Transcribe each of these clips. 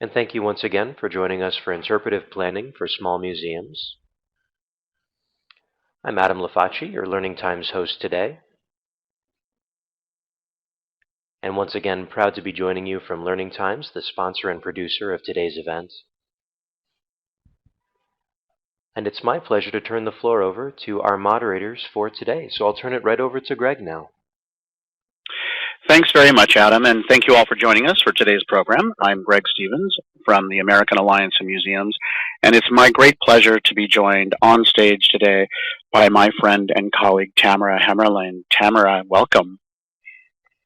And thank you once again for joining us for Interpretive Planning for Small Museums. I'm Adam Lafacci, your Learning Times host today. And once again, proud to be joining you from Learning Times, the sponsor and producer of today's event. And it's my pleasure to turn the floor over to our moderators for today. So I'll turn it right over to Greg now. Thanks very much, Adam, and thank you all for joining us for today's program. I'm Greg Stevens from the American Alliance of Museums, and it's my great pleasure to be joined on stage today by my friend and colleague, Tamara Hemmerlein. Tamara, welcome.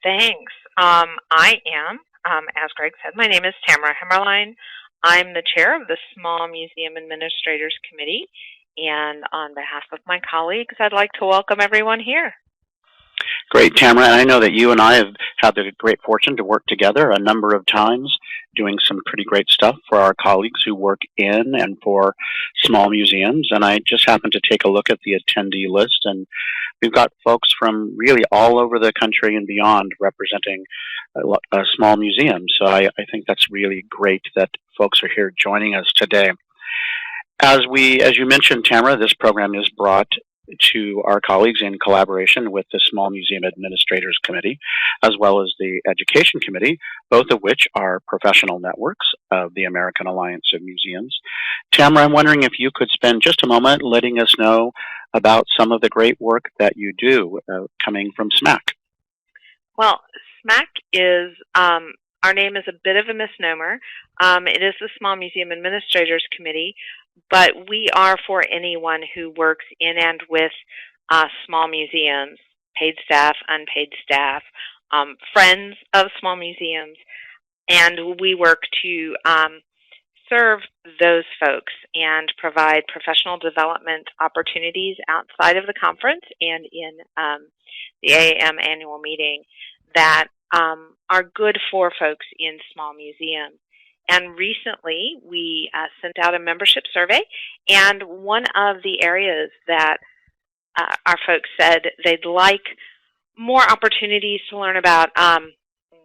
Thanks. I am, as Greg said, my name is Tamara Hemmerlein. I'm the chair of the Small Museum Administrators Committee, and on behalf of my colleagues, I'd like to welcome everyone here. Great, Tamara, and I know that you and I have had the great fortune to work together a number of times, doing some pretty great stuff for our colleagues who work in and for small museums, and I just happened to take a look at the attendee list, and we've got folks from really all over the country and beyond representing a small museum, so I think that's really great that folks are here joining us today. As you mentioned, Tamara, this program is brought to our colleagues in collaboration with the Small Museum Administrators Committee, as well as the Education Committee, both of which are professional networks of the American Alliance of Museums. Tamara, I'm wondering if you could spend just a moment letting us know about some of the great work that you do coming from SMAC. Well, SMAC is, our name is a bit of a misnomer. It is the Small Museum Administrators Committee, but we are for anyone who works in and with small museums, paid staff, unpaid staff, friends of small museums, and we work to serve those folks and provide professional development opportunities outside of the conference and in the AAM annual meeting that are good for folks in small museums. And recently, we sent out a membership survey, and one of the areas that our folks said they'd like more opportunities to learn about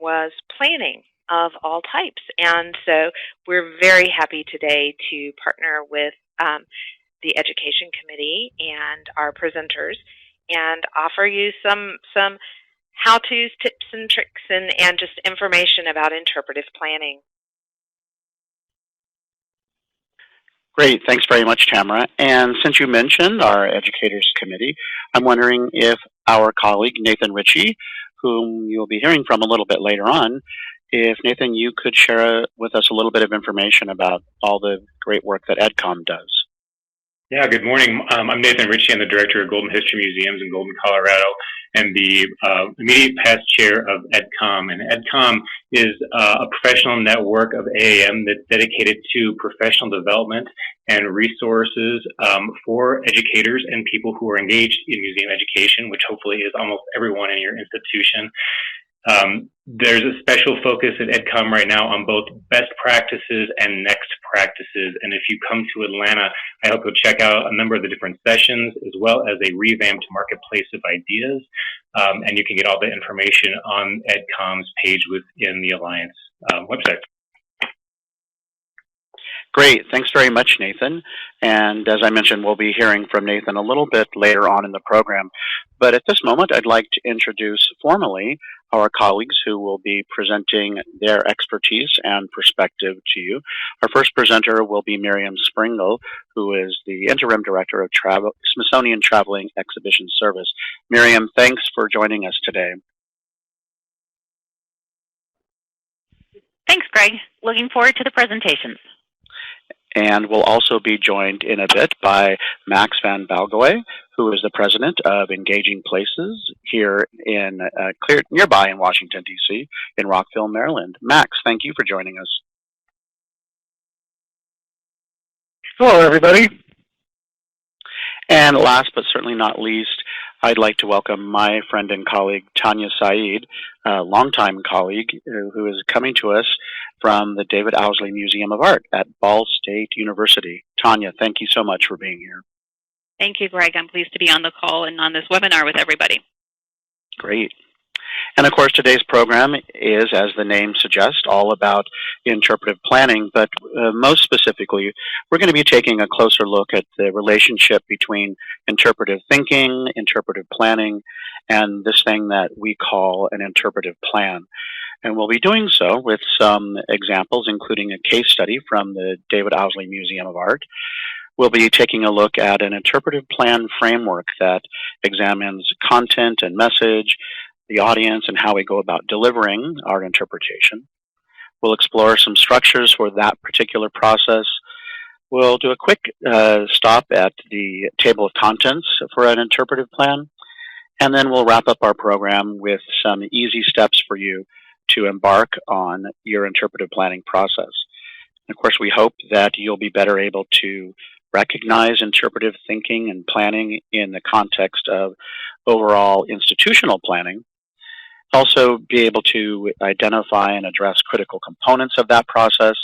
was planning of all types. And so we're very happy today to partner with the Education Committee and our presenters and offer you some how-tos, tips and tricks, and just information about interpretive planning. Great, thanks very much, Tamara. And since you mentioned our Educators Committee, I'm wondering if our colleague, Nathan Ritchie, whom you'll be hearing from a little bit later on, if Nathan, you could share with us a little bit of information about all the great work that EdCom does. Yeah, good morning. I'm Nathan Ritchie. I'm the director of Golden History Museums in Golden, Colorado, and the immediate past chair of EdCom. And EdCom is a professional network of AAM that's dedicated to professional development and resources for educators and people who are engaged in museum education, which hopefully is almost everyone in your institution. There's a special focus at EdCom right now on both best practices and next practices. And if you come to Atlanta, I hope you'll check out a number of the different sessions as well as a revamped marketplace of ideas. And you can get all the information on EdCom's page within the Alliance website. Great, thanks very much, Nathan. And as I mentioned, we'll be hearing from Nathan a little bit later on in the program. But at this moment, I'd like to introduce formally our colleagues who will be presenting their expertise and perspective to you. Our first presenter will be Miriam Springle, who is the Interim Director of Smithsonian Traveling Exhibition Service. Miriam, thanks for joining us today. Thanks, Greg. Looking forward to the presentations. And we'll also be joined in a bit by Max van Balgoy, who is the president of Engaging Places here in nearby in Washington, D.C., in Rockville, Maryland. Max, thank you for joining us. Hello, everybody. And last but certainly not least, I'd like to welcome my friend and colleague, Tanya Saeed, a longtime colleague who is coming to us from the David Owsley Museum of Art at Ball State University. Tanya, thank you so much for being here. Thank you, Greg. I'm pleased to be on the call and on this webinar with everybody. Great. And of course, today's program is, as the name suggests, all about interpretive planning, but most specifically, we're going to be taking a closer look at the relationship between interpretive thinking, interpretive planning, and this thing that we call an interpretive plan. And we'll be doing so with some examples, including a case study from the David Owsley Museum of Art. We'll be taking a look at an interpretive plan framework that examines content and message, the audience, and how we go about delivering our interpretation. We'll explore some structures for that particular process. We'll do a quick stop at the table of contents for an interpretive plan, and then we'll wrap up our program with some easy steps for you to embark on your interpretive planning process. And of course, we hope that you'll be better able to recognize interpretive thinking and planning in the context of overall institutional planning. Also be able to identify and address critical components of that process.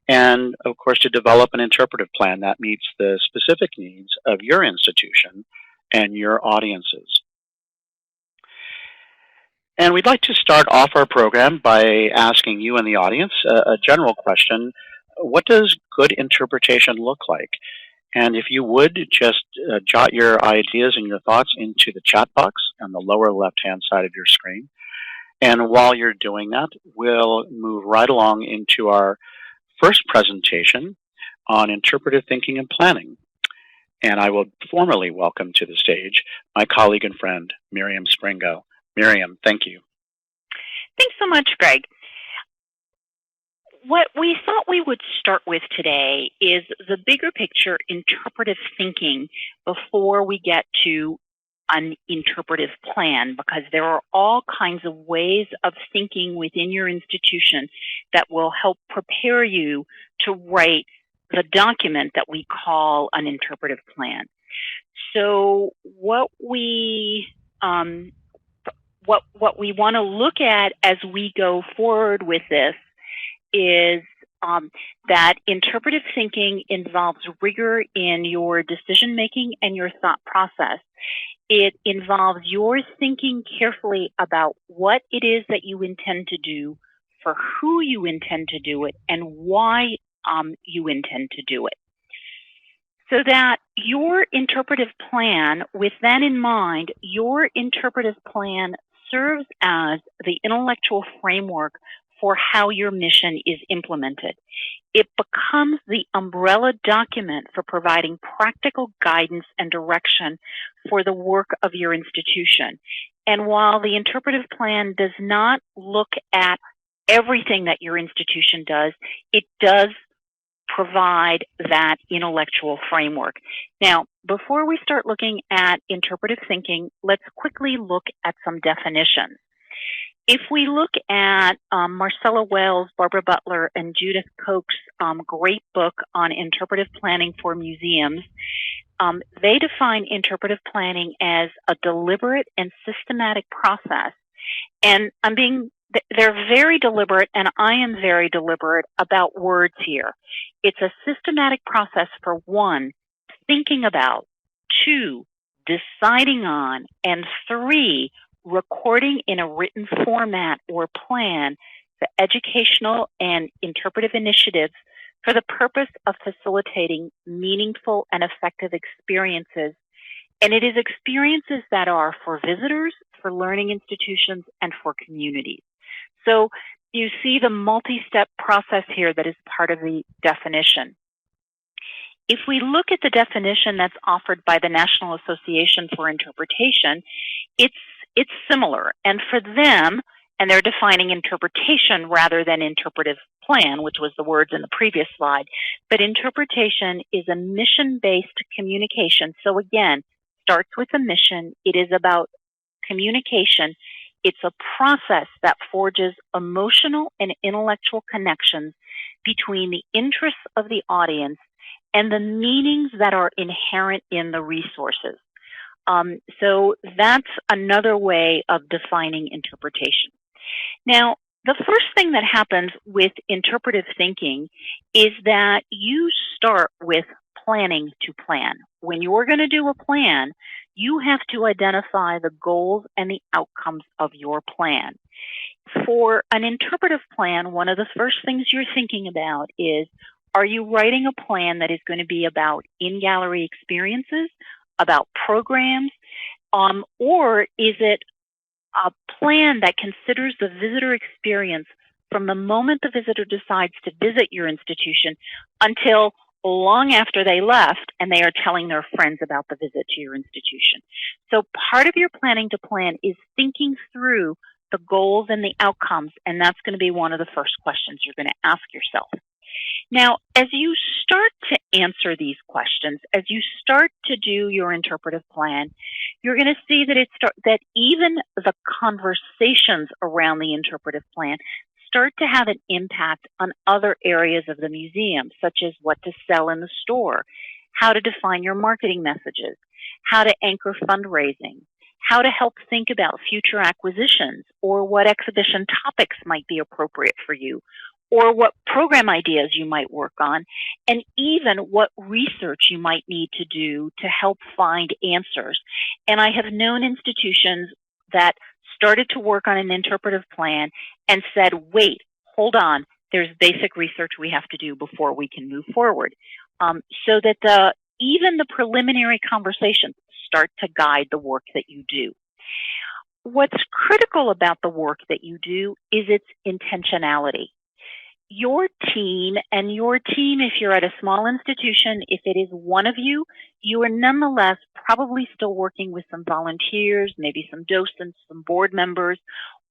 And of course, to develop an interpretive plan that meets the specific needs of your institution and your audiences. And we'd like to start off our program by asking you in the audience a general question. What does good interpretation look like? And if you would, just jot your ideas and your thoughts into the chat box on the lower left-hand side of your screen. And while you're doing that, we'll move right along into our first presentation on interpretive thinking and planning. And I will formally welcome to the stage my colleague and friend, Miriam Springo. Miriam, thank you. Thanks so much, Greg. What we thought we would start with today is the bigger picture interpretive thinking before we get to an interpretive plan, because there are all kinds of ways of thinking within your institution that will help prepare you to write the document that we call an interpretive plan. So what we want to look at as we go forward with this is that interpretive thinking involves rigor in your decision making and your thought process. It involves your thinking carefully about what it is that you intend to do, for who you intend to do it, and why you intend to do it. So that your interpretive plan, with that in mind, your interpretive plan serves as the intellectual framework for how your mission is implemented. It becomes the umbrella document for providing practical guidance and direction for the work of your institution. And while the interpretive plan does not look at everything that your institution does, it does provide that intellectual framework. Now, before we start looking at interpretive thinking, let's quickly look at some definitions. If we look at Marcella Wells, Barbara Butler, and Judith Koch's great book on interpretive planning for museums, they define interpretive planning as a deliberate and systematic process. And they're very deliberate, and I am very deliberate about words here. It's a systematic process for 1, thinking about, 2, deciding on, and 3, recording in a written format or plan the educational and interpretive initiatives for the purpose of facilitating meaningful and effective experiences. And it is experiences that are for visitors, for learning institutions, and for communities. So you see the multi-step process here that is part of the definition. If we look at the definition that's offered by the National Association for Interpretation, it's similar. And for them, and they're defining interpretation rather than interpretive plan, which was the words in the previous slide, but interpretation is a mission-based communication. So again, starts with a mission. It is about communication. It's a process that forges emotional and intellectual connections between the interests of the audience and the meanings that are inherent in the resources. So that's another way of defining interpretation. Now, the first thing that happens with interpretive thinking is that you start with planning to plan. When you're going to do a plan, you have to identify the goals and the outcomes of your plan. For an interpretive plan, one of the first things you're thinking about is, are you writing a plan that is going to be about in-gallery experiences, about programs, or is it a plan that considers the visitor experience from the moment the visitor decides to visit your institution until long after they left and they are telling their friends about the visit to your institution? So part of your planning to plan is thinking through the goals and the outcomes, and that's going to be one of the first questions you're going to ask yourself. Now, as you start to answer these questions, as you start to do your interpretive plan, you're going to see that even the conversations around the interpretive plan start to have an impact on other areas of the museum, such as what to sell in the store, how to define your marketing messages, how to anchor fundraising, how to help think about future acquisitions, or what exhibition topics might be appropriate for you, or what program ideas you might work on, and even what research you might need to do to help find answers. And I have known institutions that started to work on an interpretive plan and said, wait, hold on, there's basic research we have to do before we can move forward. So that even the preliminary conversations start to guide the work that you do. What's critical about the work that you do is its intentionality. Your team, if you're at a small institution, if it is one of you, you are nonetheless probably still working with some volunteers, maybe some docents, some board members,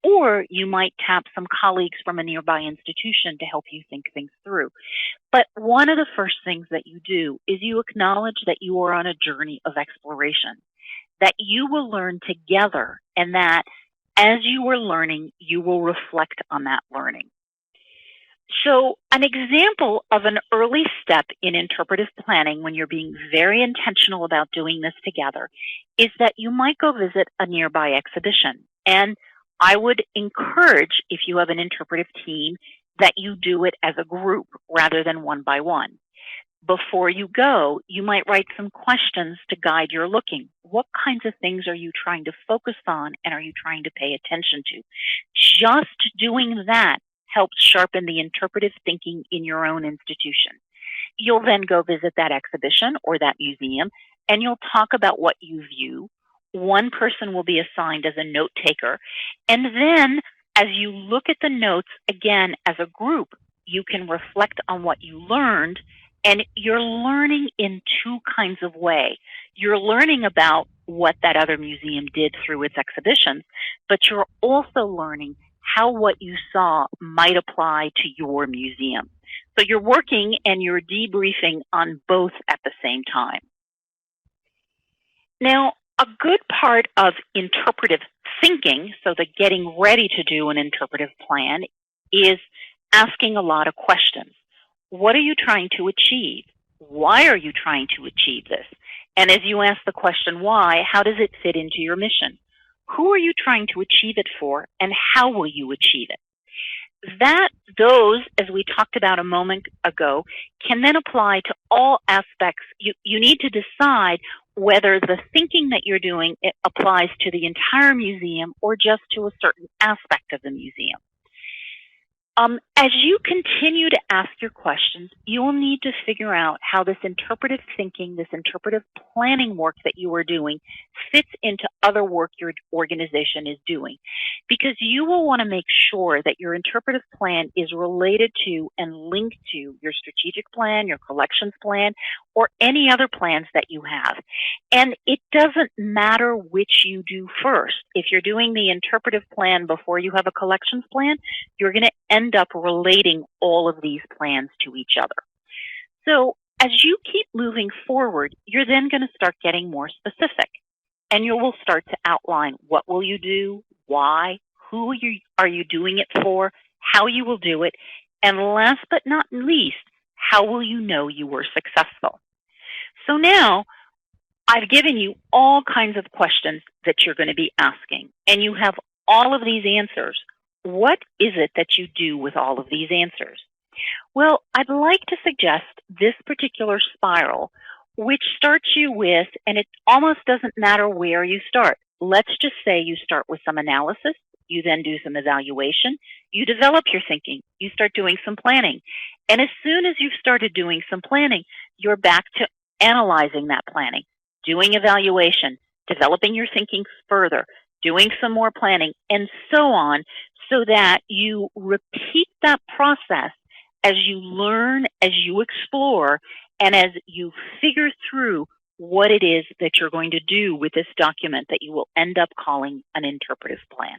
or you might tap some colleagues from a nearby institution to help you think things through. But one of the first things that you do is you acknowledge that you are on a journey of exploration, that you will learn together, and that as you are learning, you will reflect on that learning. So an example of an early step in interpretive planning when you're being very intentional about doing this together is that you might go visit a nearby exhibition. And I would encourage, if you have an interpretive team, that you do it as a group rather than one by one. Before you go, you might write some questions to guide your looking. What kinds of things are you trying to focus on and are you trying to pay attention to? Just doing that helps sharpen the interpretive thinking in your own institution. You'll then go visit that exhibition or that museum, and you'll talk about what you view. One person will be assigned as a note taker, and then as you look at the notes, again, as a group, you can reflect on what you learned, and you're learning in two kinds of way. You're learning about what that other museum did through its exhibitions, but you're also learning how what you saw might apply to your museum. So you're working and you're debriefing on both at the same time. Now, a good part of interpretive thinking, so the getting ready to do an interpretive plan, is asking a lot of questions. What are you trying to achieve? Why are you trying to achieve this? And as you ask the question why, how does it fit into your mission? Who are you trying to achieve it for, and how will you achieve it? Those, as we talked about a moment ago, can then apply to all aspects. You need to decide whether the thinking that you're doing applies to the entire museum or just to a certain aspect of the museum. As you continue to ask your questions, you will need to figure out how this interpretive thinking, this interpretive planning work that you are doing fits into other work your organization is doing. Because you will want to make sure that your interpretive plan is related to and linked to your strategic plan, your collections plan, or any other plans that you have. And it doesn't matter which you do first. If you're doing the interpretive plan before you have a collections plan, you're going to end up relating all of these plans to each other. So as you keep moving forward, you're then going to start getting more specific. And you will start to outline what will you do, why, who are you doing it for, how you will do it, and last but not least, how will you know you were successful? So now, I've given you all kinds of questions that you're going to be asking, and you have all of these answers. What is it that you do with all of these answers? Well, I'd like to suggest this particular spiral which starts you with, and it almost doesn't matter where you start. Let's just say you start with some analysis, you then do some evaluation, you develop your thinking, you start doing some planning. And as soon as you've started doing some planning, you're back to analyzing that planning, doing evaluation, developing your thinking further, doing some more planning, and so on, so that you repeat that process as you learn, as you explore, and as you figure through what it is that you're going to do with this document that you will end up calling an interpretive plan.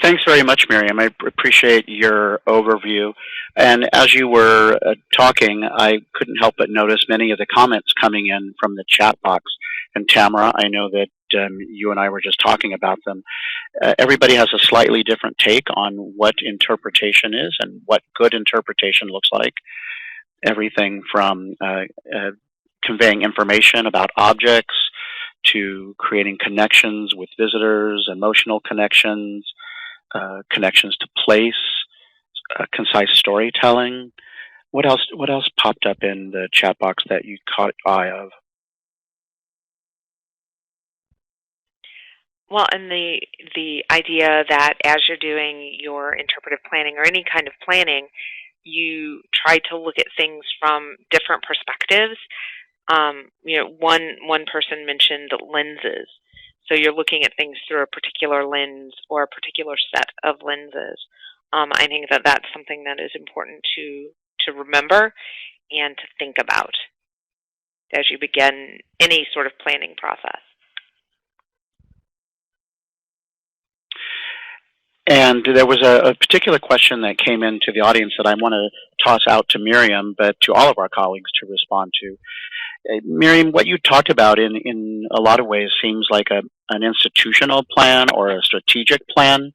Thanks very much, Miriam. I appreciate your overview. And as you were talking, I couldn't help but notice many of the comments coming in from the chat box. And Tamara, I know that you and I were just talking about them. Everybody has a slightly different take on what interpretation is and what good interpretation looks like. Everything from conveying information about objects to creating connections with visitors, emotional connections, connections to place, concise storytelling. What else popped up in the chat box that you caught eye of? Well, and the idea that as you're doing your interpretive planning or any kind of planning, you try to look at things from different perspectives. One person mentioned lenses. So you're looking at things through a particular lens or a particular set of lenses. I think that that's something that is important to remember and to think about as you begin any sort of planning process. And there was a particular question that came into the audience that I want to toss out to Miriam, but to all of our colleagues to respond to. Miriam, what you talked about in a lot of ways seems like an institutional plan or a strategic plan.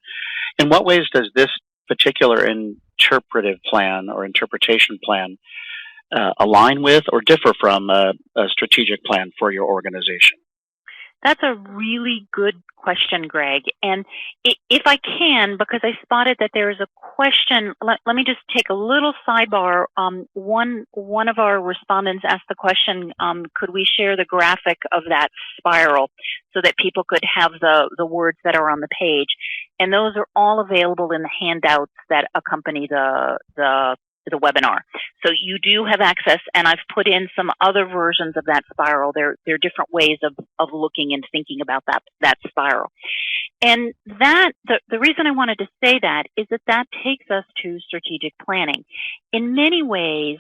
In what ways does this particular interpretive plan or interpretation plan align with or differ from a strategic plan for your organization? That's a really good question, Greg. And if I can, because I spotted that there is a question, let me just take a little sidebar. One of our respondents asked the question, could we share the graphic of that spiral so that people could have the words that are on the page? And those are all available in the handouts that accompany the webinar. So you do have access, and I've put in some other versions of that spiral. There are different ways of looking and thinking about that spiral. And the reason I wanted to say that is that takes us to strategic planning. In many ways,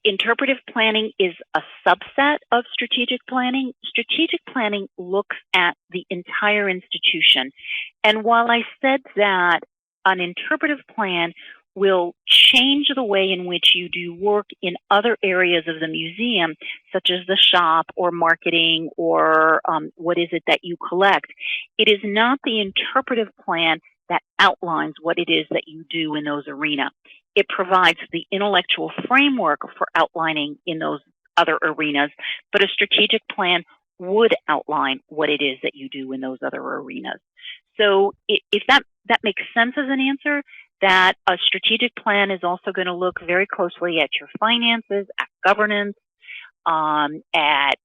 interpretive planning is a subset of strategic planning. Strategic planning looks at the entire institution. And while I said that an interpretive plan will change the way in which you do work in other areas of the museum, such as the shop or marketing or what is it that you collect, it is not the interpretive plan that outlines what it is that you do in those arenas. It provides the intellectual framework for outlining in those other arenas, but a strategic plan would outline what it is that you do in those other arenas. So if that makes sense as an answer, that a strategic plan is also going to look very closely at your finances, at governance, at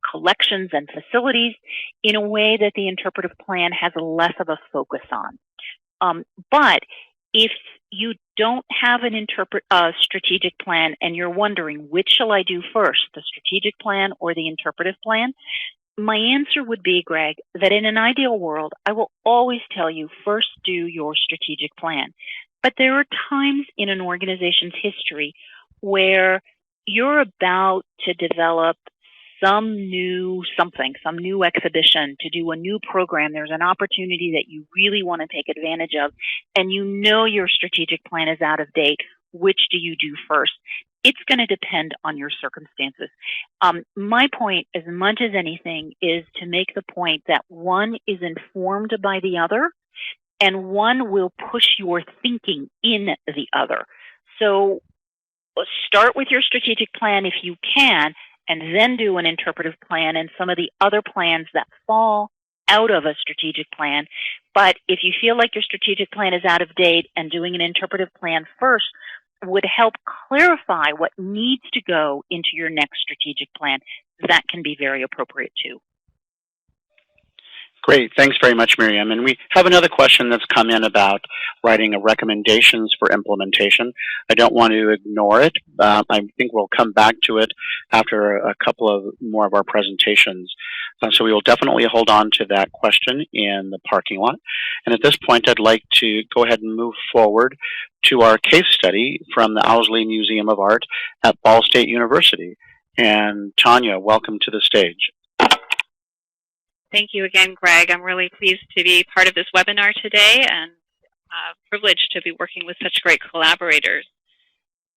collections and facilities in a way that the interpretive plan has less of a focus on. But if you don't have a strategic plan and you're wondering, which shall I do first, the strategic plan or the interpretive plan? My answer would be, Greg, that in an ideal world, I will always tell you first do your strategic plan. But there are times in an organization's history where you're about to develop some new exhibition, to do a new program. There's an opportunity that you really want to take advantage of, and you know your strategic plan is out of date. Which do you do first? It's going to depend on your circumstances. My point, as much as anything, is to make the point that one is informed by the other, and one will push your thinking in the other. So start with your strategic plan if you can, and then do an interpretive plan and some of the other plans that fall out of a strategic plan. But if you feel like your strategic plan is out of date and doing an interpretive plan first would help clarify what needs to go into your next strategic plan, that can be very appropriate too. Great. Thanks very much, Miriam. And we have another question that's come in about writing recommendations for implementation. I don't want to ignore it. I think we'll come back to it after a couple of more of our presentations. So we will definitely hold on to that question in the parking lot. And at this point, I'd like to go ahead and move forward to our case study from the Owsley Museum of Art at Ball State University. And Tanya, welcome to the stage. Thank you again, Greg. I'm really pleased to be part of this webinar today and privileged to be working with such great collaborators.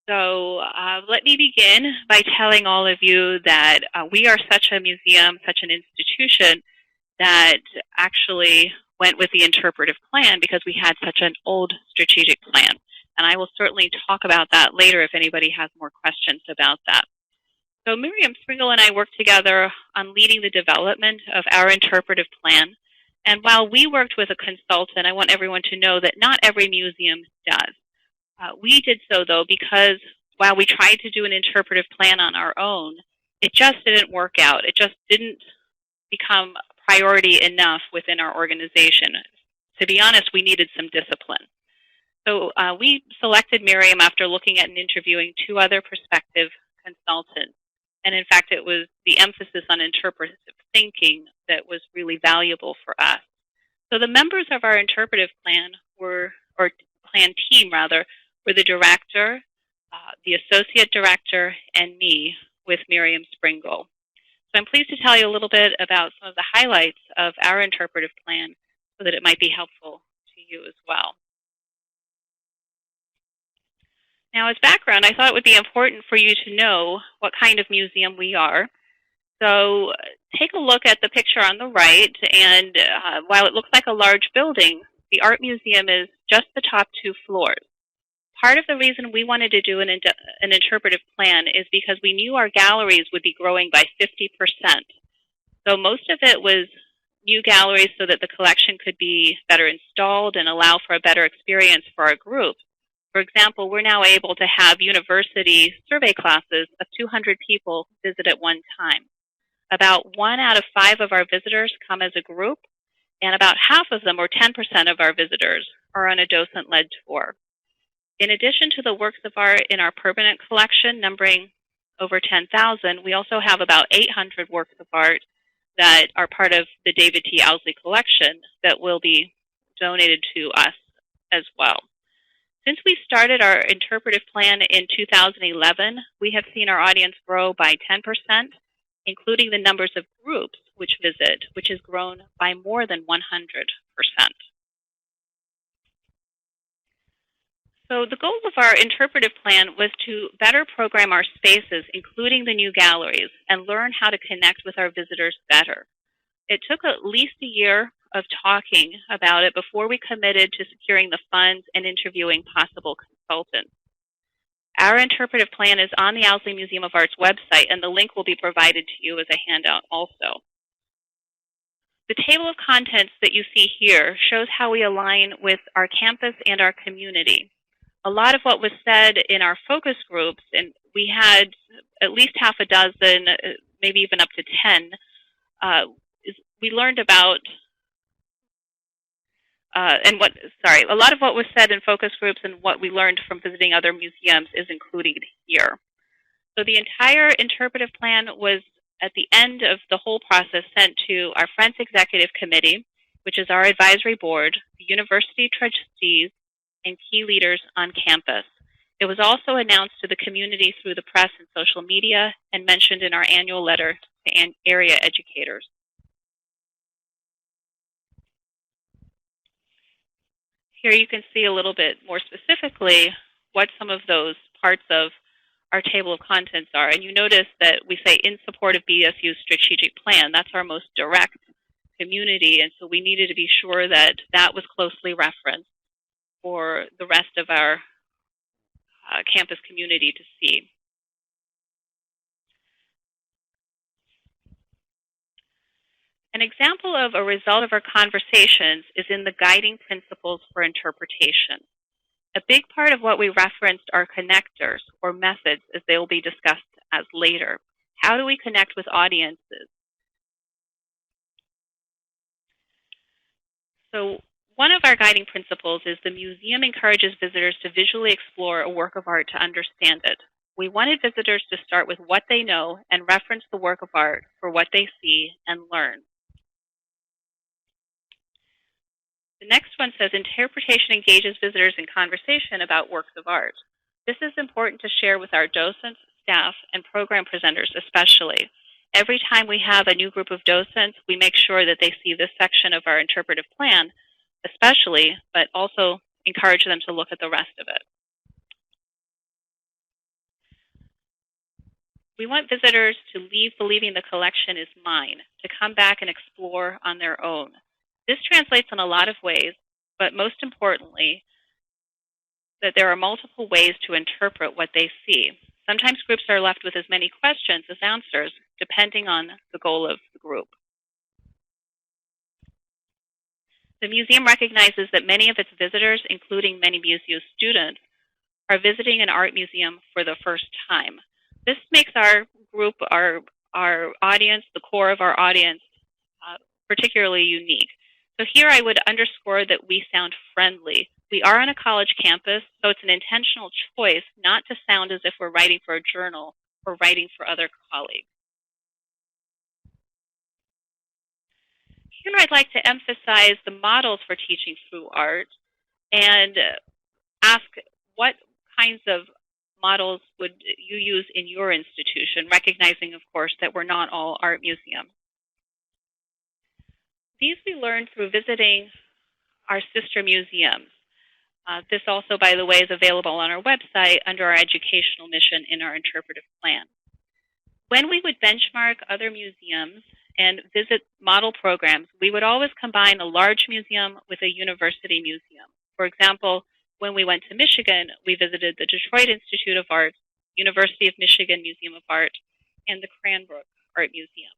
So let me begin by telling all of you that we are such a museum, such an institution that actually went with the interpretive plan because we had such an old strategic plan. And I will certainly talk about that later if anybody has more questions about that. So Miriam Springle and I worked together on leading the development of our interpretive plan. And while we worked with a consultant, I want everyone to know that not every museum does. We did so, though, because while we tried to do an interpretive plan on our own, it just didn't work out. It just didn't become a priority enough within our organization. To be honest, we needed some discipline. So we selected Miriam after looking at and interviewing 2 other prospective consultants. And in fact, it was the emphasis on interpretive thinking that was really valuable for us. So the members of our interpretive plan were, or plan team rather, were the director, the associate director, and me with Miriam Springle. So I'm pleased to tell you a little bit about some of the highlights of our interpretive plan so that it might be helpful to you as well. Now, as background, I thought it would be important for you to know what kind of museum we are. So take a look at the picture on the right, and while it looks like a large building, the art museum is just the top 2 floors. Part of the reason we wanted to do an interpretive plan is because we knew our galleries would be growing by 50%. So most of it was new galleries so that the collection could be better installed and allow for a better experience for our group. For example, we're now able to have university survey classes of 200 people visit at one time. About 1 out of 5 of our visitors come as a group, and about half of them, or 10% of our visitors, are on a docent-led tour. In addition to the works of art in our permanent collection, numbering over 10,000, we also have about 800 works of art that are part of the David T. Owsley collection that will be donated to us as well. Since we started our interpretive plan in 2011, we have seen our audience grow by 10%, including the numbers of groups which visit, which has grown by more than 100%. So the goal of our interpretive plan was to better program our spaces, including the new galleries, and learn how to connect with our visitors better. It took at least a year of talking about it before we committed to securing the funds and interviewing possible consultants. Our interpretive plan is on the Owsley Museum of Art's website, and the link will be provided to you as a handout also. The table of contents that you see here shows how we align with our campus and our community. A lot of what was said in our focus groups, and we had at least half a dozen, maybe even up to 10, we learned about a lot of what was said in focus groups and what we learned from visiting other museums is included here. So the entire interpretive plan was, at the end of the whole process, sent to our Friends Executive Committee, which is our advisory board, the university trustees, and key leaders on campus. It was also announced to the community through the press and social media and mentioned in our annual letter to area educators. Here you can see a little bit more specifically what some of those parts of our table of contents are. And you notice that we say in support of BSU's strategic plan. That's our most direct community, and so we needed to be sure that that was closely referenced for the rest of our campus community to see. An example of a result of our conversations is in the guiding principles for interpretation. A big part of what we referenced are connectors, or methods, as they will be discussed as later. How do we connect with audiences? So one of our guiding principles is the museum encourages visitors to visually explore a work of art to understand it. We wanted visitors to start with what they know and reference the work of art for what they see and learn. The next one says, interpretation engages visitors in conversation about works of art. This is important to share with our docents, staff, and program presenters especially. Every time we have a new group of docents, we make sure that they see this section of our interpretive plan, especially, but also encourage them to look at the rest of it. We want visitors to leave believing the collection is mine, to come back and explore on their own. This translates in a lot of ways, but most importantly, that there are multiple ways to interpret what they see. Sometimes groups are left with as many questions as answers, depending on the goal of the group. The museum recognizes that many of its visitors, including many museum students, are visiting an art museum for the first time. This makes our group, our audience, the core of our audience, particularly unique. So here I would underscore that we sound friendly. We are on a college campus, so it's an intentional choice not to sound as if we're writing for a journal or writing for other colleagues. Here I'd like to emphasize the models for teaching through art and ask what kinds of models would you use in your institution, recognizing, of course, that we're not all art museums. These we learned through visiting our sister museums. This also, by the way, is available on our website under our educational mission in our interpretive plan. When we would benchmark other museums and visit model programs, we would always combine a large museum with a university museum. For example, when we went to Michigan, we visited the Detroit Institute of Art, University of Michigan Museum of Art, and the Cranbrook Art Museum.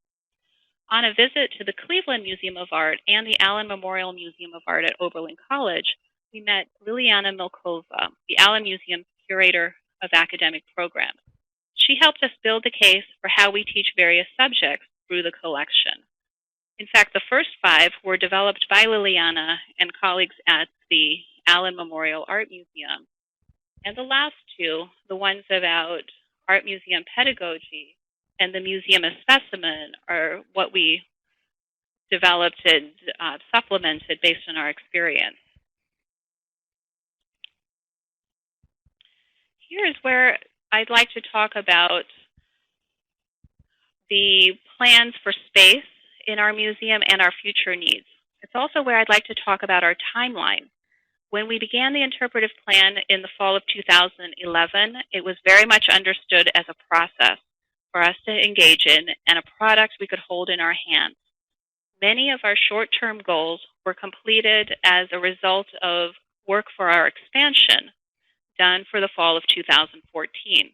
On a visit to the Cleveland Museum of Art and the Allen Memorial Museum of Art at Oberlin College, we met Liliana Milkova, the Allen Museum's curator of academic programs. She helped us build the case for how we teach various subjects through the collection. In fact, the first 5 were developed by Liliana and colleagues at the Allen Memorial Art Museum. And the last 2, the ones about art museum pedagogy and the museum as specimen, are what we developed and supplemented based on our experience. Here is where I'd like to talk about the plans for space in our museum and our future needs. It's also where I'd like to talk about our timeline. When we began the interpretive plan in the fall of 2011, it was very much understood as a process for us to engage in and a product we could hold in our hands. Many of our short-term goals were completed as a result of work for our expansion done for the fall of 2014.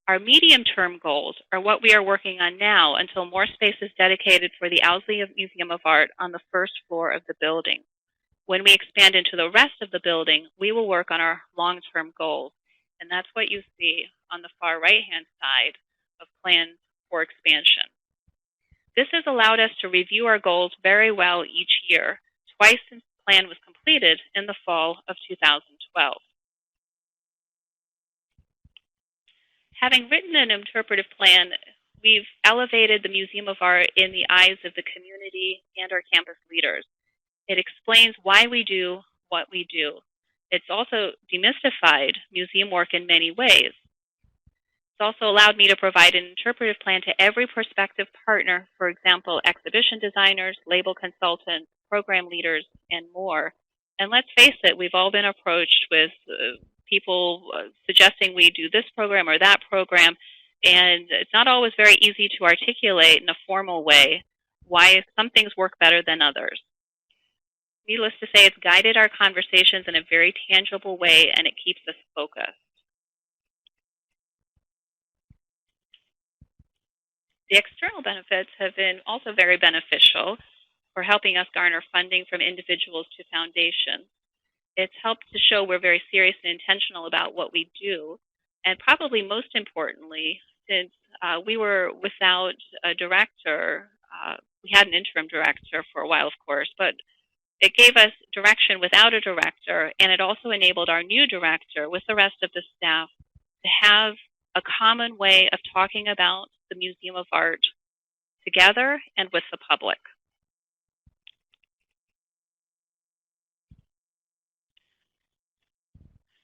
Our medium-term goals are what we are working on now until more space is dedicated for the Owsley Museum of Art on the first floor of the building. When we expand into the rest of the building, we will work on our long-term goals, and that's what you see on the far right-hand side of plans for expansion. This has allowed us to review our goals very well each year, twice since the plan was completed in the fall of 2012. Having written an interpretive plan, we've elevated the Museum of Art in the eyes of the community and our campus leaders. It explains why we do what we do. It's also demystified museum work in many ways. It's also allowed me to provide an interpretive plan to every prospective partner, for example, exhibition designers, label consultants, program leaders, and more. And let's face it, we've all been approached with people suggesting we do this program or that program, and it's not always very easy to articulate in a formal way why some things work better than others. Needless to say, it's guided our conversations in a very tangible way, and it keeps us focused. The external benefits have been also very beneficial for helping us garner funding from individuals to foundations. It's helped to show we're very serious and intentional about what we do. And probably most importantly, since we were without a director, we had an interim director for a while, of course, but it gave us direction without a director, and it also enabled our new director with the rest of the staff to have a common way of talking about the Museum of Art together and with the public.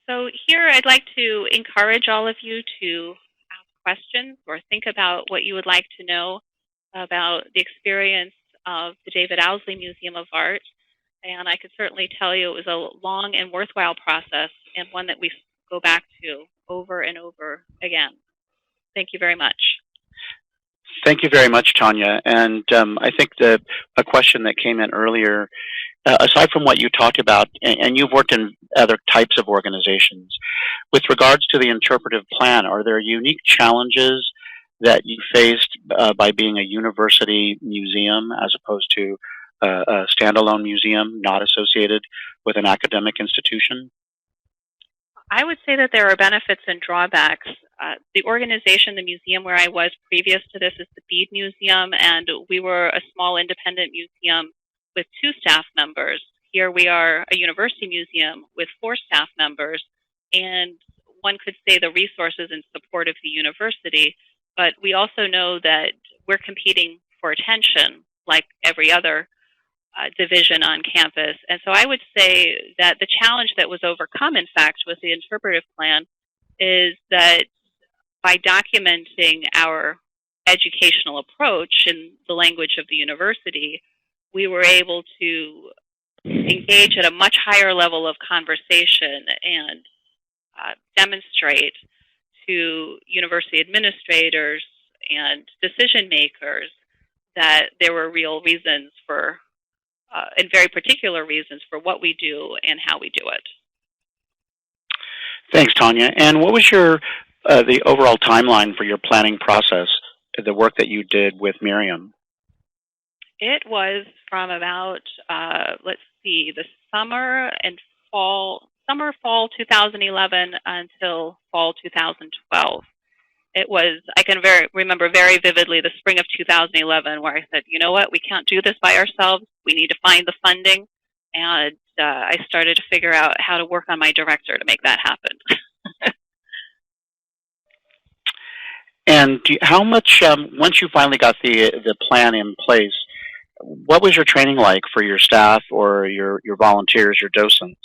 So here I'd like to encourage all of you to ask questions or think about what you would like to know about the experience of the David Owsley Museum of Art. And I could certainly tell you it was a long and worthwhile process, and one that we go back to over and over again. Thank you very much. Thank you very much, Tanya. And I think a question that came in earlier, aside from what you talked about, and you've worked in other types of organizations, with regards to the interpretive plan, are there unique challenges that you faced by being a university museum as opposed to a standalone museum not associated with an academic institution? I would say that there are benefits and drawbacks. The organization, the museum where I was previous to this, is the Bede Museum, and we were a small independent museum with 2 staff members. Here we are a university museum with 4 staff members, and one could say the resources in support of the university, but we also know that we're competing for attention like every other division on campus. And so I would say that the challenge that was overcome, in fact, with the interpretive plan is that by documenting our educational approach in the language of the university, we were able to engage at a much higher level of conversation and demonstrate to university administrators and decision makers that there were real reasons for and very particular reasons for what we do and how we do it. Thanks, Tanya. And what was your the overall timeline for your planning process, the work that you did with Miriam? It was from about, let's see, the summer, fall 2011 until fall 2012. It was, I can remember very vividly the spring of 2011 where I said, you know what, we can't do this by ourselves. We need to find the funding. And I started to figure out how to work on my director to make that happen. And how much, once you finally got the plan in place, what was your training like for your staff or your volunteers, your docents?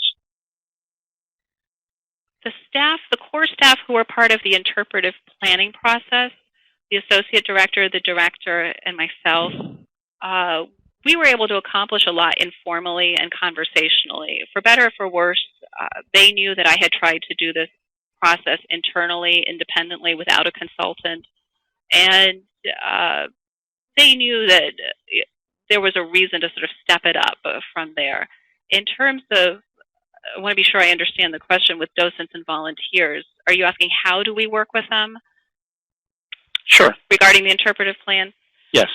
The staff, the core staff who were part of the interpretive planning process, the associate director, the director, and myself, we were able to accomplish a lot informally and conversationally. For better or for worse, they knew that I had tried to do this process internally, independently, without a consultant. And they knew that there was a reason to sort of step it up from there. In terms of, I want to be sure I understand the question with docents and volunteers. Are you asking how do we work with them? Sure. Regarding the interpretive plan? Yes.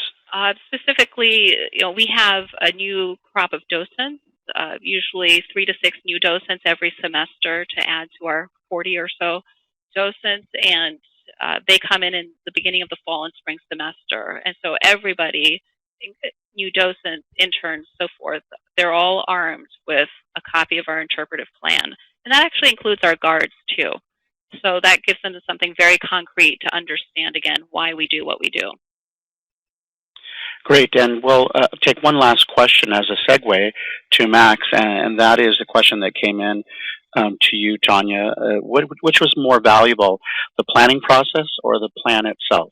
Specifically, we have a new crop of docents, usually 3 to 6 new docents every semester to add to our 40 or so docents, and they come in the beginning of the fall and spring semester. And so everybody, new docents, interns, so forth, they're all armed with a copy of our interpretive plan. And that actually includes our guards, too. So that gives them something very concrete to understand, again, why we do what we do. Great, and we'll take one last question as a segue to Max, and that is a question that came in to you, Tanya. Which was more valuable, the planning process or the plan itself?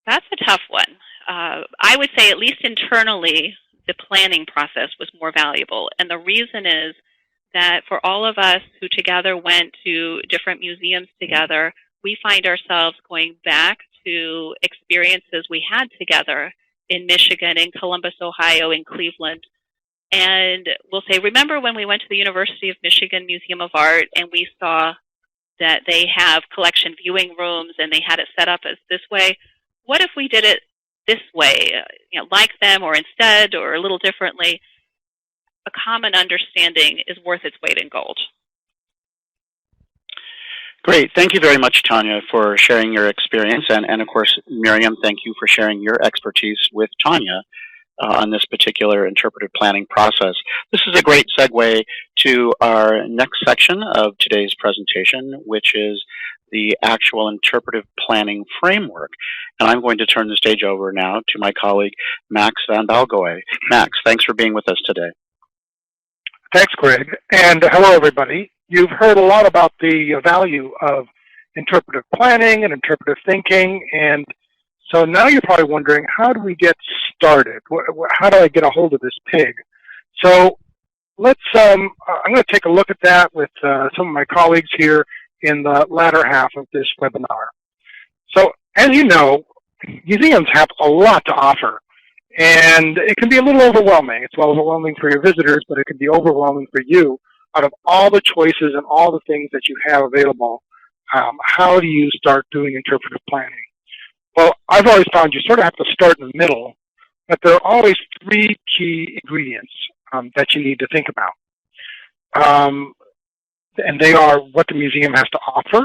That's a tough one. I would say, at least internally, the planning process was more valuable. And the reason is that for all of us who together went to different museums together, we find ourselves going back to experiences we had together in Michigan, in Columbus, Ohio, in Cleveland. And we'll say, remember when we went to the University of Michigan Museum of Art and we saw that they have collection viewing rooms and they had it set up as this way? What if we did it this way, like them or instead or a little differently? a common understanding is worth its weight in gold. Great. Thank you very much, Tanya, for sharing your experience. And of course, Miriam, thank you for sharing your expertise with Tanya on this particular interpretive planning process. This is a great segue to our next section of today's presentation, which is the actual interpretive planning framework. And I'm going to turn the stage over now to my colleague, Max van Balgoy. Max, thanks for being with us today. Thanks, Greg. And hello, everybody. You've heard a lot about the value of interpretive planning and interpretive thinking. And so now you're probably wondering, how do we get started? How do I get a hold of this pig? So let's, I'm going to take a look at that with some of my colleagues here in the latter half of this webinar. So as you know, museums have a lot to offer. And it can be a little overwhelming. It's overwhelming for your visitors, but it can be overwhelming for you. Out of all the choices and all the things that you have available, how do you start doing interpretive planning? Well, I've always found you sort of have to start in the middle, but there are always three key ingredients that you need to think about. And they are what the museum has to offer,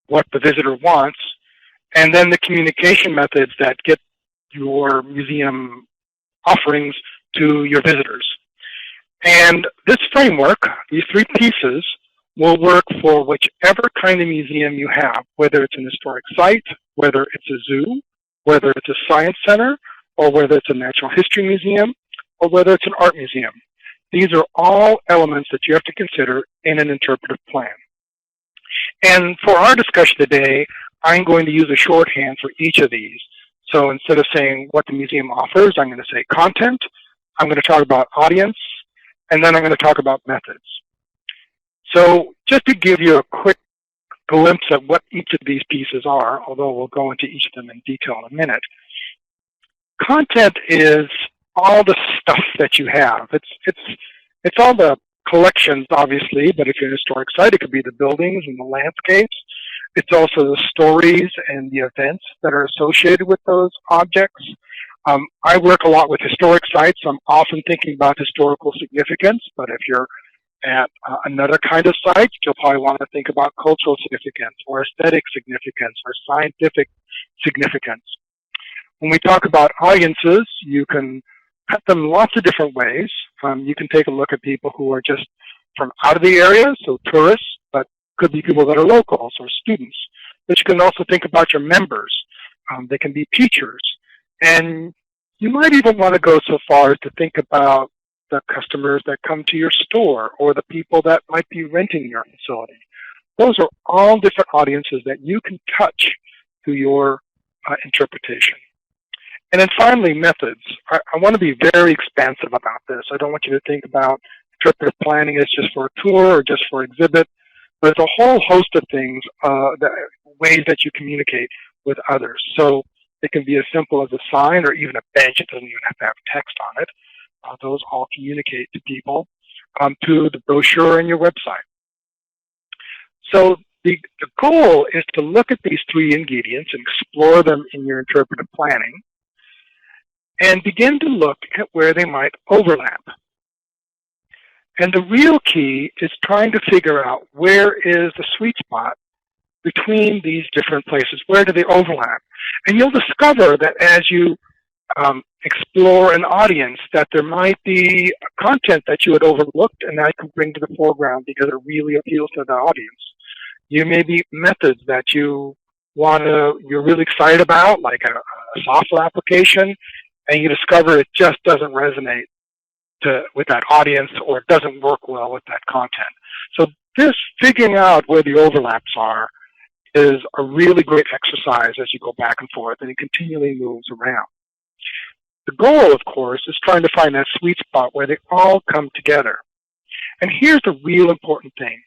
what the visitor wants, and then the communication methods that get your museum offerings to your visitors. And this framework, these three pieces, will work for whichever kind of museum you have, whether it's an historic site, whether it's a zoo, whether it's a science center, or whether it's a natural history museum, or whether it's an art museum. These are all elements that you have to consider in an interpretive plan. And for our discussion today, I'm going to use a shorthand for each of these. So instead of saying what the museum offers, I'm going to say content, I'm going to talk about audience, and then I'm going to talk about methods. So just to give you a quick glimpse of what each of these pieces are, although we'll go into each of them in detail in a minute, content is all the stuff that you have. It's all the collections, obviously, but if you're an historic site, it could be the buildings and the landscapes. It's also the stories and the events that are associated with those objects. I work a lot with historic sites. So I'm often thinking about historical significance, but if you're at another kind of site, you'll probably want to think about cultural significance or aesthetic significance or scientific significance. When we talk about audiences, you can cut them lots of different ways. You can take a look at people who are just from out of the area, so tourists, but could be people that are locals or students. But you can also think about your members. They can be teachers. And you might even want to go so far as to think about the customers that come to your store or the people that might be renting your facility. Those are all different audiences that you can touch through your interpretation. And then finally, methods. I want to be very expansive about this. I don't want you to think about interpretive planning as just for a tour or just for exhibit. But it's a whole host of things, ways that you communicate with others. So it can be as simple as a sign or even a bench. It doesn't even have to have text on it. Those all communicate to people, to the brochure on your website. So the goal is to look at these three ingredients and explore them in your interpretive planning and begin to look at where they might overlap. And the real key is trying to figure out where is the sweet spot between these different places. Where do they overlap? And you'll discover that as you explore an audience, that there might be content that you had overlooked and that you can bring to the foreground because it really appeals to the audience. You may be methods that you're really excited about, like a software application, and you discover it just doesn't resonate with that audience, or it doesn't work well with that content. So this figuring out where the overlaps are is a really great exercise as you go back and forth, and it continually moves around. The goal, of course, is trying to find that sweet spot where they all come together. And here's the real important thing.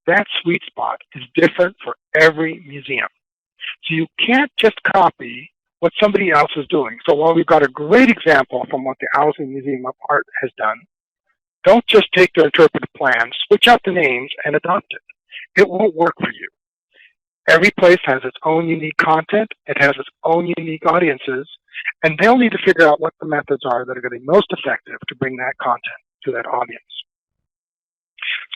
That sweet spot is different for every museum. So you can't just copy what somebody else is doing. So while we've got a great example from what the Allison Museum of Art has done, don't just take their interpretive plan, switch out the names, and adopt it. It won't work for you. Every place has its own unique content, it has its own unique audiences, and they'll need to figure out what the methods are that are going to be most effective to bring that content to that audience.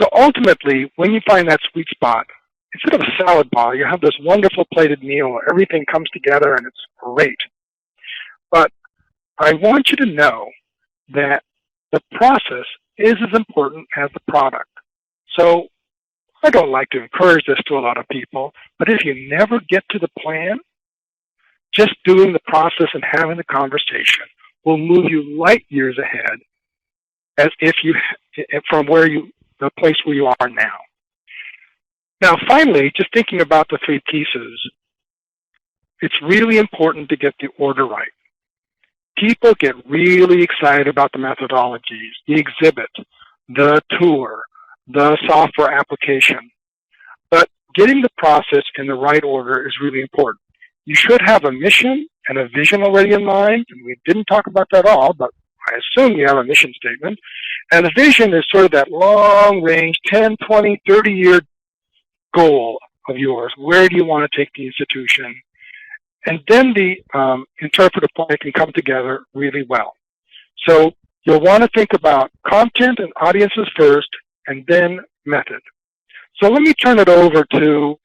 So ultimately, when you find that sweet spot, instead of a salad bar, you have this wonderful plated meal where everything comes together and it's great. But I want you to know that the process is as important as the product. So I don't like to encourage this to a lot of people, but if you never get to the plan, just doing the process and having the conversation will move you light years ahead as if you from the place where you are now. Now, finally, just thinking about the three pieces, it's really important to get the order right. People get really excited about the methodologies, the exhibit, the tour, the software application. But getting the process in the right order is really important. You should have a mission and a vision already in mind, and we didn't talk about that all, but I assume you have a mission statement. And the vision is sort of that long-range, 10, 20, 30-year goal of yours. Where do you want to take the institution? And then the interpretive plan can come together really well. So you'll want to think about content and audiences first, and then method. So let me turn it over to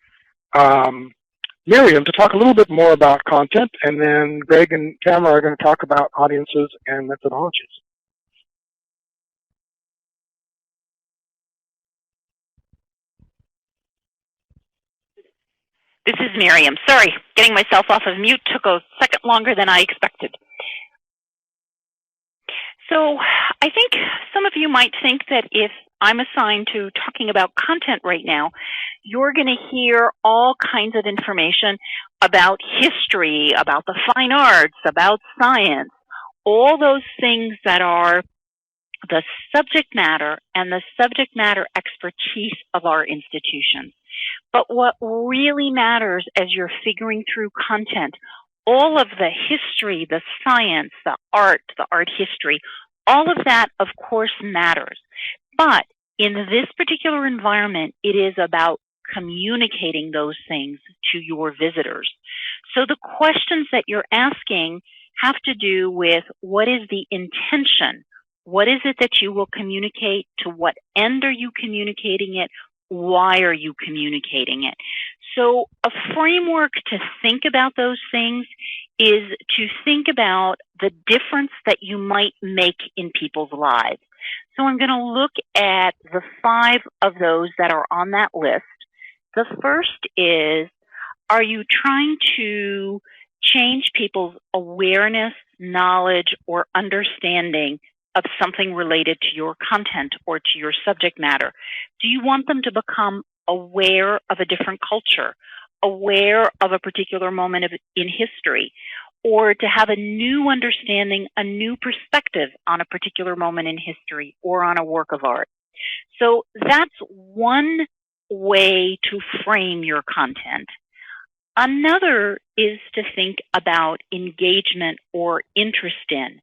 Miriam to talk a little bit more about content, and then Greg and Tamara are going to talk about audiences and methodologies. This is Miriam. Sorry, getting myself off of mute took a second longer than I expected. So I think some of you might think that if I'm assigned to talking about content right now, you're going to hear all kinds of information about history, about the fine arts, about science, all those things that are the subject matter and the subject matter expertise of our institutions. But what really matters as you're figuring through content, all of the history, the science, the art history, all of that, of course, matters. But in this particular environment, it is about communicating those things to your visitors. So the questions that you're asking have to do with what is the intention? What is it that you will communicate? To what end are you communicating it? Why are you communicating it? So a framework to think about those things is to think about the difference that you might make in people's lives. So I'm going to look at the 5 of those that are on that list. The first is, are you trying to change people's awareness, knowledge, or understanding of something related to your content or to your subject matter? Do you want them to become aware of a different culture, aware of a particular moment in history, or to have a new understanding, a new perspective on a particular moment in history or on a work of art? So that's one way to frame your content. Another is to think about engagement or interest in.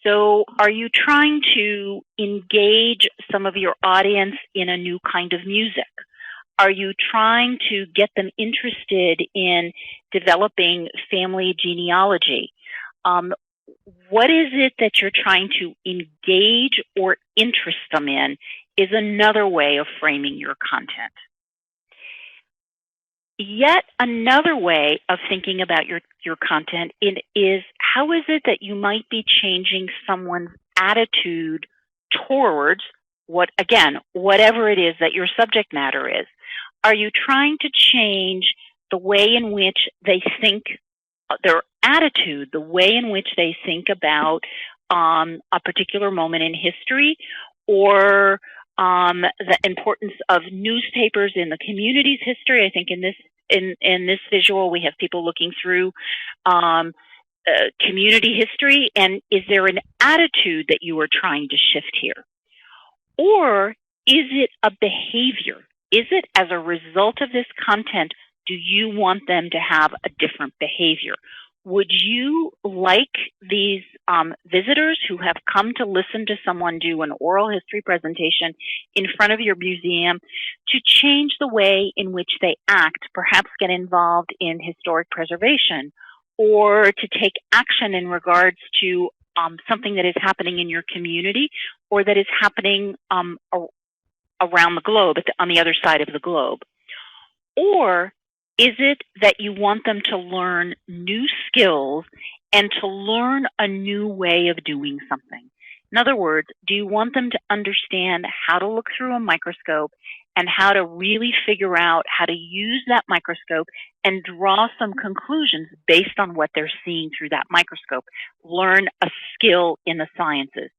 So are you trying to engage some of your audience in a new kind of music? Are you trying to get them interested in developing family genealogy? What is it that you're trying to engage or interest them in is another way of framing your content. Yet another way of thinking about your content is how is it that you might be changing someone's attitude towards whatever it is that your subject matter is. Are you trying to change the way in which they think, their attitude, the way in which they think about a particular moment in history, or the importance of newspapers in the community's history? I think in this visual we have people looking through community history, and is there an attitude that you are trying to shift here? Or is it a behavior? Is it as a result of this content, do you want them to have a different behavior? Would you like these visitors who have come to listen to someone do an oral history presentation in front of your museum to change the way in which they act, perhaps get involved in historic preservation, or to take action in regards to something that is happening in your community or that is happening around the globe, on the other side of the globe? Or is it that you want them to learn new skills and to learn a new way of doing something? In other words, do you want them to understand how to look through a microscope and how to really figure out how to use that microscope and draw some conclusions based on what they're seeing through that microscope, learn a skill in the sciences?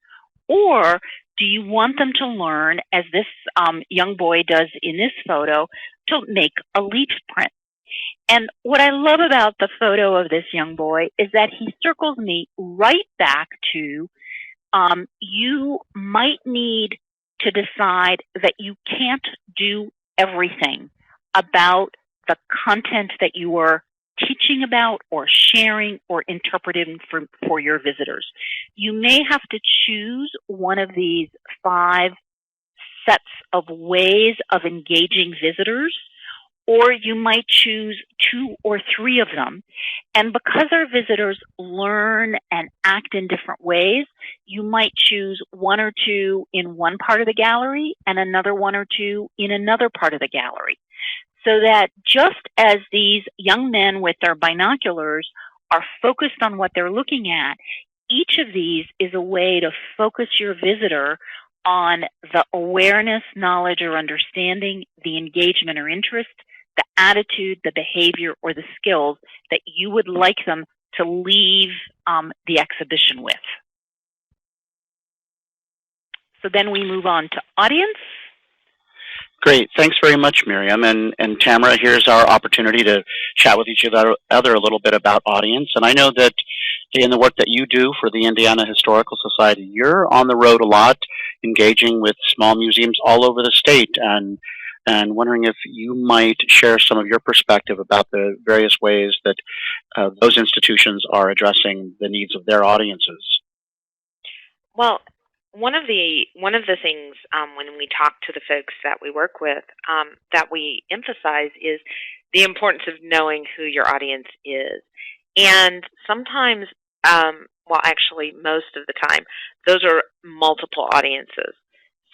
Or do you want them to learn, as this young boy does in this photo, to make a leaf print? And what I love about the photo of this young boy is that he circles me right back to you might need to decide that you can't do everything about the content that you are teaching about or sharing or interpreting for your visitors. You may have to choose one of these 5 sets of ways of engaging visitors, or you might choose 2 or 3 of them. And because our visitors learn and act in different ways, you might choose 1 or 2 in one part of the gallery and another 1 or 2 in another part of the gallery. So that just as these young men with their binoculars are focused on what they're looking at, each of these is a way to focus your visitor on the awareness, knowledge, or understanding, the engagement or interest, the attitude, the behavior, or the skills that you would like them to leave the exhibition with. So then we move on to audience. Great. Thanks very much, Miriam. And Tamara, here's our opportunity to chat with each other a little bit about audience. And I know that in the work that you do for the Indiana Historical Society, you're on the road a lot, engaging with small museums all over the state, and wondering if you might share some of your perspective about the various ways that those institutions are addressing the needs of their audiences. Well, one of the things when we talk to the folks that we work with that we emphasize is the importance of knowing who your audience is. And sometimes, well, actually most of the time, those are multiple audiences.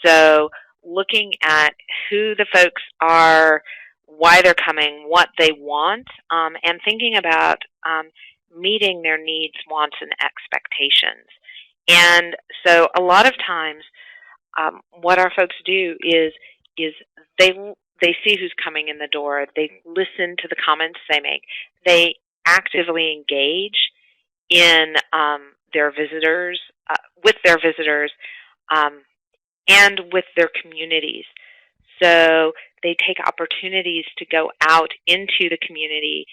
So looking at who the folks are, why they're coming, what they want, and thinking about meeting their needs, wants, and expectations. And so a lot of times what our folks do is they see who's coming in the door, they listen to the comments they make, they actively engage in their visitors, with their visitors, and with their communities. So they take opportunities to go out into the community.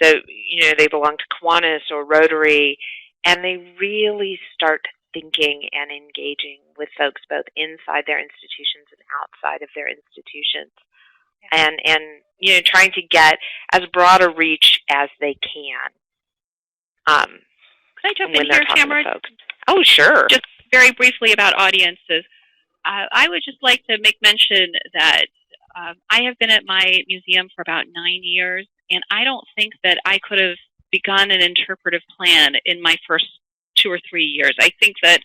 So, you know, they belong to Kiwanis or Rotary, and they really start thinking and engaging with folks both inside their institutions and outside of their institutions. And you know, trying to get as broad a reach as they can. Can I jump in here, Tamara? Oh, sure. Just very briefly about audiences. I would just like to make mention that I have been at my museum for about 9 years, and I don't think that I could have begun an interpretive plan in my first 2 or 3 years. I think that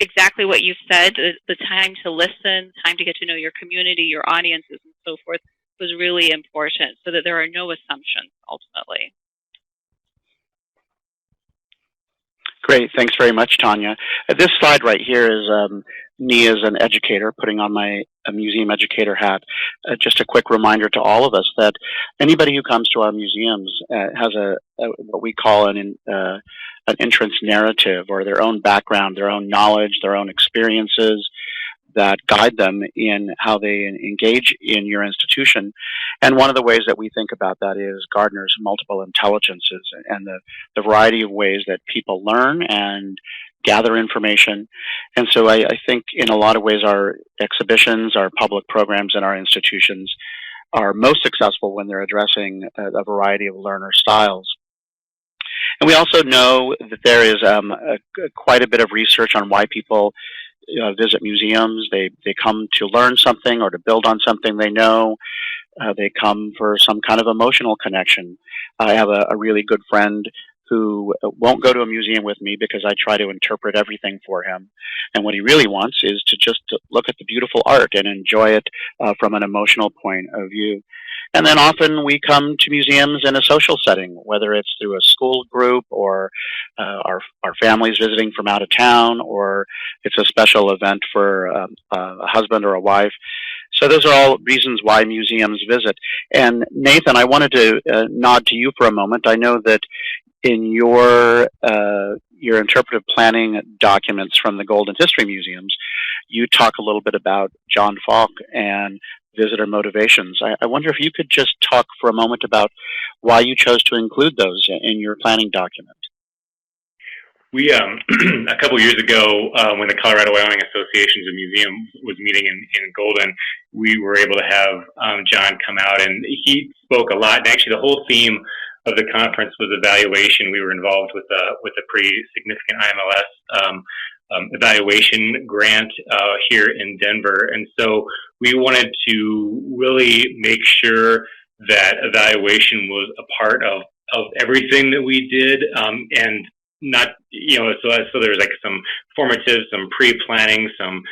exactly what you've said, the time to listen, time to get to know your community, your audiences, and so forth, was really important so that there are no assumptions ultimately. Great. Thanks very much, Tanya. This slide right here is me as an educator putting on my museum educator hat. Just a quick reminder to all of us that anybody who comes to our museums has what we call an entrance narrative, or their own background, their own knowledge, their own experiences that guide them in how they engage in your institution. And one of the ways that we think about that is Gardner's multiple intelligences and the variety of ways that people learn and gather information. And so I think in a lot of ways our exhibitions, our public programs, and our institutions are most successful when they're addressing a variety of learner styles. And we also know that there is quite a bit of research on why people visit museums. They come to learn something or to build on something they know. They come for some kind of emotional connection. I have a really good friend who won't go to a museum with me because I try to interpret everything for him. And what he really wants is to just look at the beautiful art and enjoy it from an emotional point of view. And then often we come to museums in a social setting, whether it's through a school group or our families visiting from out of town, or it's a special event for a husband or a wife. So those are all reasons why museums visit. And Nathan, I wanted to nod to you for a moment. I know that in your interpretive planning documents from the Golden History Museums, you talk a little bit about John Falk and visitor motivations. I wonder if you could just talk for a moment about why you chose to include those in your planning document. We, a couple years ago, when the Colorado Wyoming Associations of Museums was meeting in Golden, we were able to have John come out, and he spoke a lot. And actually, the whole theme of the conference was evaluation. We were involved with a pretty significant IMLS evaluation grant here in Denver, and so we wanted to really make sure that evaluation was a part of everything that we did, and not, so there's like some formative, some pre-planning, some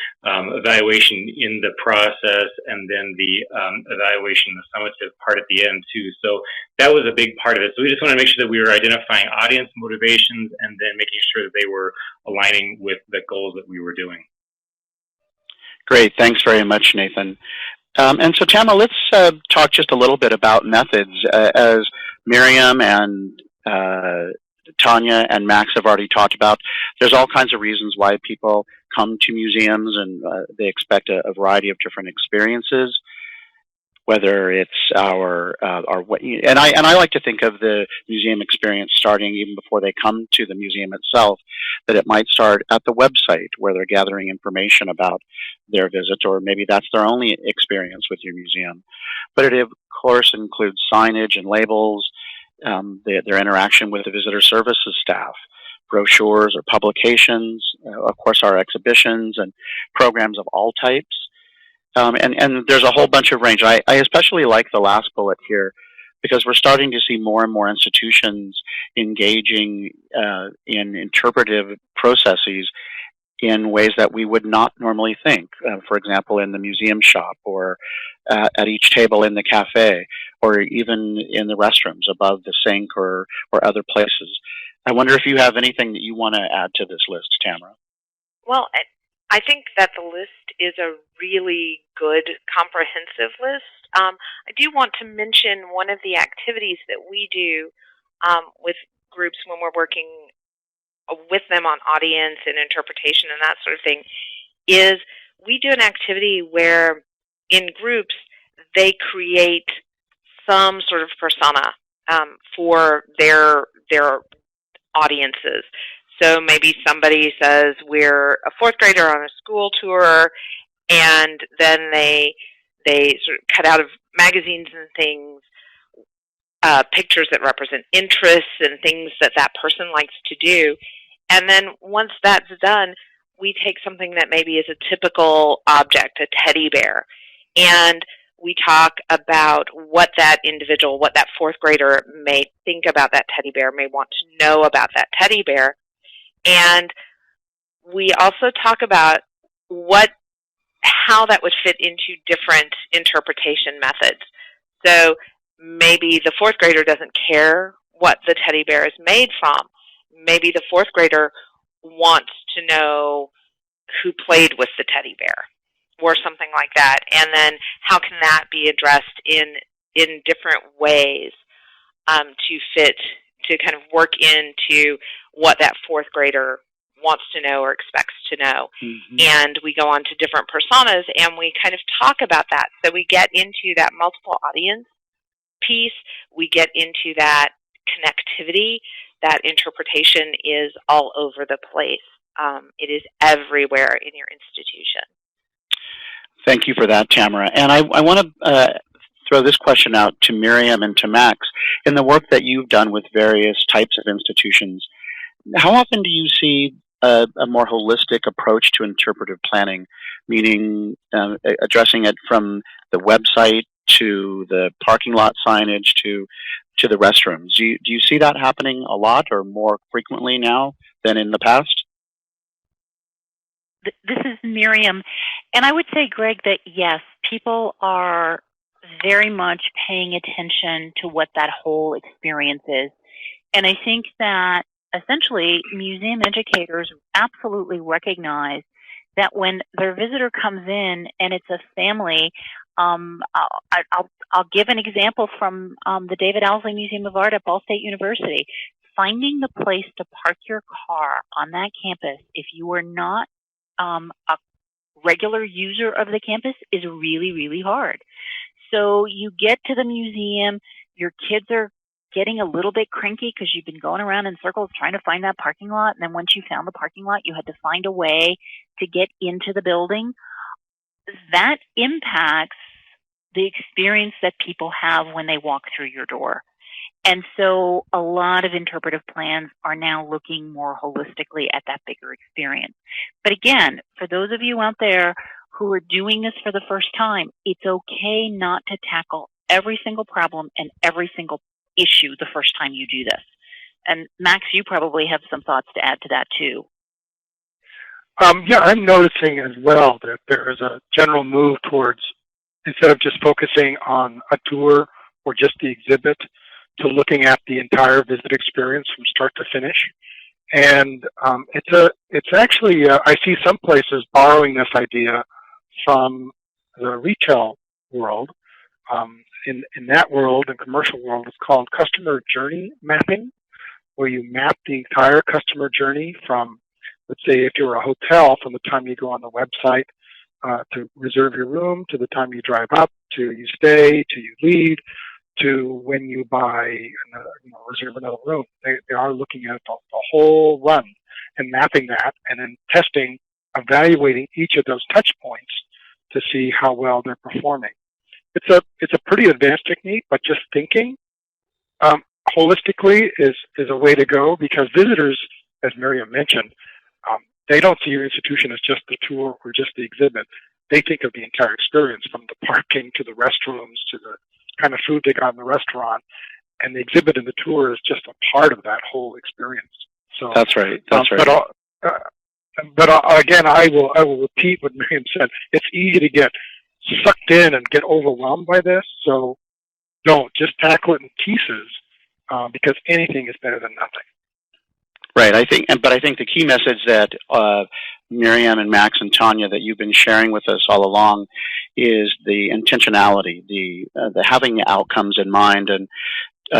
evaluation in the process, and then the evaluation, the summative part at the end too. So that was a big part of it. So we just want to make sure that we were identifying audience motivations and then making sure that they were aligning with the goals that we were doing. Great, thanks very much, Nathan. And so Tamara, let's talk just a little bit about methods. As Miriam and Tanya and Max have already talked about, there's all kinds of reasons why people come to museums, and they expect a variety of different experiences. Whether it's and I like to think of the museum experience starting even before they come to the museum itself, that it might start at the website where they're gathering information about their visit, or maybe that's their only experience with your museum. But it of course includes signage and labels, their interaction with the visitor services staff, brochures or publications, of course our exhibitions and programs of all types. And there's a whole bunch of range. I especially like the last bullet here, because we're starting to see more and more institutions engaging in interpretive processes in ways that we would not normally think. For example, in the museum shop, or at each table in the cafe, or even in the restrooms above the sink, or other places. I wonder if you have anything that you want to add to this list, Tamara. Well, I think that the list is a really good, comprehensive list. I do want to mention one of the activities that we do with groups when we're working with them on audience and interpretation and that sort of thing, is we do an activity where in groups they create some sort of persona for their audiences. So maybe somebody says, we're a fourth grader on a school tour, and then they sort of cut out of magazines and things pictures that represent interests and things that that person likes to do. And then once that's done, we take something that maybe is a typical object, a teddy bear, and we talk about what that individual, what that fourth grader may think about that teddy bear, may want to know about that teddy bear. And we also talk about how that would fit into different interpretation methods. So maybe the fourth grader doesn't care what the teddy bear is made from. Maybe the fourth grader wants to know who played with the teddy bear, or something like that. And then how can that be addressed in different ways to kind of work into what that fourth grader wants to know or expects to know. Mm-hmm. And we go on to different personas and we kind of talk about that. So we get into that multiple audience piece, we get into that connectivity. That interpretation is all over the place. It is everywhere in your institution. Thank you for that, Tamara. And I want to throw this question out to Miriam and to Max. In the work that you've done with various types of institutions, how often do you see a more holistic approach to interpretive planning, meaning addressing it from the website to the parking lot signage to to the restrooms. Do you see that happening a lot or more frequently now than in the past? This is Miriam, and I would say, Greg, that yes, people are very much paying attention to what that whole experience is. And I think that essentially museum educators absolutely recognize that when their visitor comes in and it's a family, I'll give an example from the David Owsley Museum of Art at Ball State University. Finding the place to park your car on that campus, if you are not a regular user of the campus, is really, really hard. So you get to the museum, your kids are getting a little bit cranky because you've been going around in circles trying to find that parking lot, and then once you found the parking lot, you had to find a way to get into the building. That impacts the experience that people have when they walk through your door. And so a lot of interpretive plans are now looking more holistically at that bigger experience. But again, for those of you out there who are doing this for the first time, it's okay not to tackle every single problem and every single issue the first time you do this. And Max, you probably have some thoughts to add to that too. Yeah, I'm noticing as well that there is a general move towards, instead of just focusing on a tour or just the exhibit, to looking at the entire visit experience from start to finish. And it's actually, I see some places borrowing this idea from the retail world. In that world, the commercial world, it's called customer journey mapping, where you map the entire customer journey from, let's say if you're a hotel, from the time you go on the website to reserve your room, to the time you drive up, to you stay, to you leave, to when you buy, reserve another room. They are looking at the whole run and mapping that, and then testing, evaluating each of those touch points to see how well they're performing. It's a pretty advanced technique, but just thinking holistically is a way to go, because visitors, as Miriam mentioned, they don't see your institution as just the tour or just the exhibit. They think of the entire experience, from the parking to the restrooms to the kind of food they got in the restaurant, and the exhibit and the tour is just a part of that whole experience. So that's right. That's right. But again, I will repeat what Miriam said. It's easy to get sucked in and get overwhelmed by this. So don't just tackle it in pieces, because anything is better than nothing. Right. I think the key message that Miriam and Max and Tanya, that you've been sharing with us all along, is the intentionality, the having the outcomes in mind. And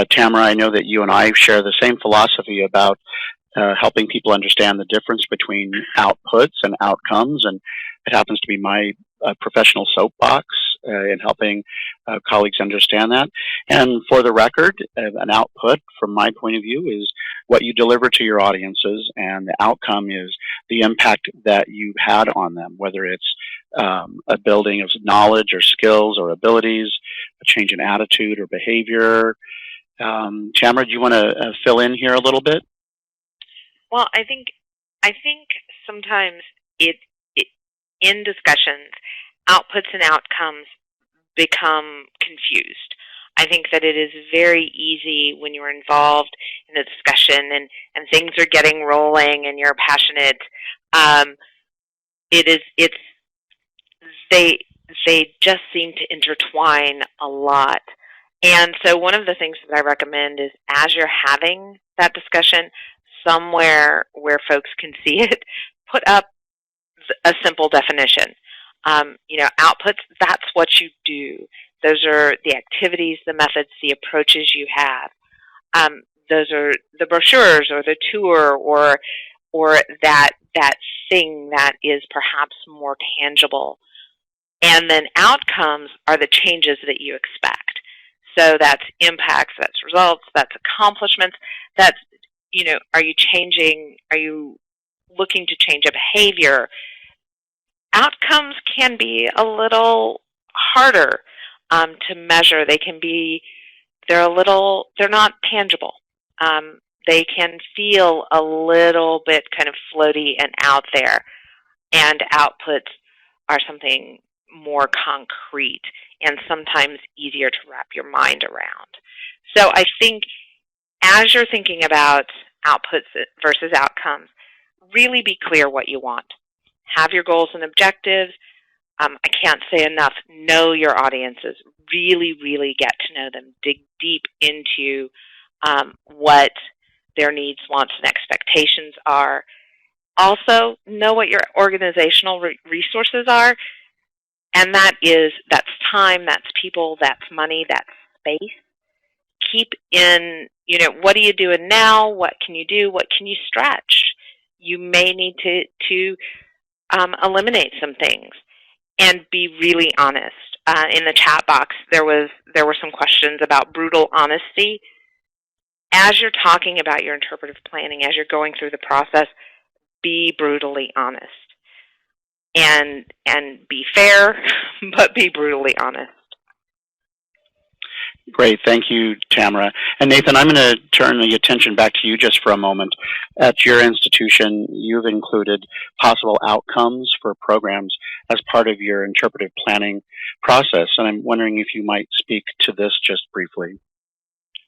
Tamara, I know that you and I share the same philosophy about helping people understand the difference between outputs and outcomes, and it happens to be my professional soapbox in helping colleagues understand that. And for the record, an output, from my point of view, is what you deliver to your audiences, and the outcome is the impact that you've had on them, whether it's a building of knowledge or skills or abilities, a change in attitude or behavior. Tamara, do you want to fill in here a little bit? Well, I think sometimes in discussions, outputs and outcomes become confused. I think that it is very easy when you're involved in a discussion and things are getting rolling and you're passionate. They just seem to intertwine a lot. And so one of the things that I recommend is, as you're having that discussion, somewhere where folks can see it, put up a simple definition. Outputs, that's what you do. Those are the activities, the methods, the approaches you have. Those are the brochures or the tour or that thing that is perhaps more tangible. And then outcomes are the changes that you expect. So that's impacts, that's results, that's accomplishments, that's, are you looking to change a behavior? Outcomes can be a little harder to measure. They're not tangible. They can feel a little bit kind of floaty and out there. And outputs are something more concrete and sometimes easier to wrap your mind around. So I think as you're thinking about outputs versus outcomes, really be clear what you want. Have your goals and objectives. I can't say enough, know your audiences. Really, really get to know them. Dig deep into what their needs, wants, and expectations are. Also, know what your organizational resources are, and that's time, that's people, that's money, that's space. Keep in, what are you doing now? What can you do? What can you stretch? You may need to eliminate some things, and be really honest. In the chat box, there were some questions about brutal honesty. As you're talking about your interpretive planning, as you're going through the process, be brutally honest. And be fair, but be brutally honest. Great, thank you, Tamara. And Nathan, I'm going to turn the attention back to you just for a moment. At your institution, you've included possible outcomes for programs as part of your interpretive planning process, and I'm wondering if you might speak to this just briefly.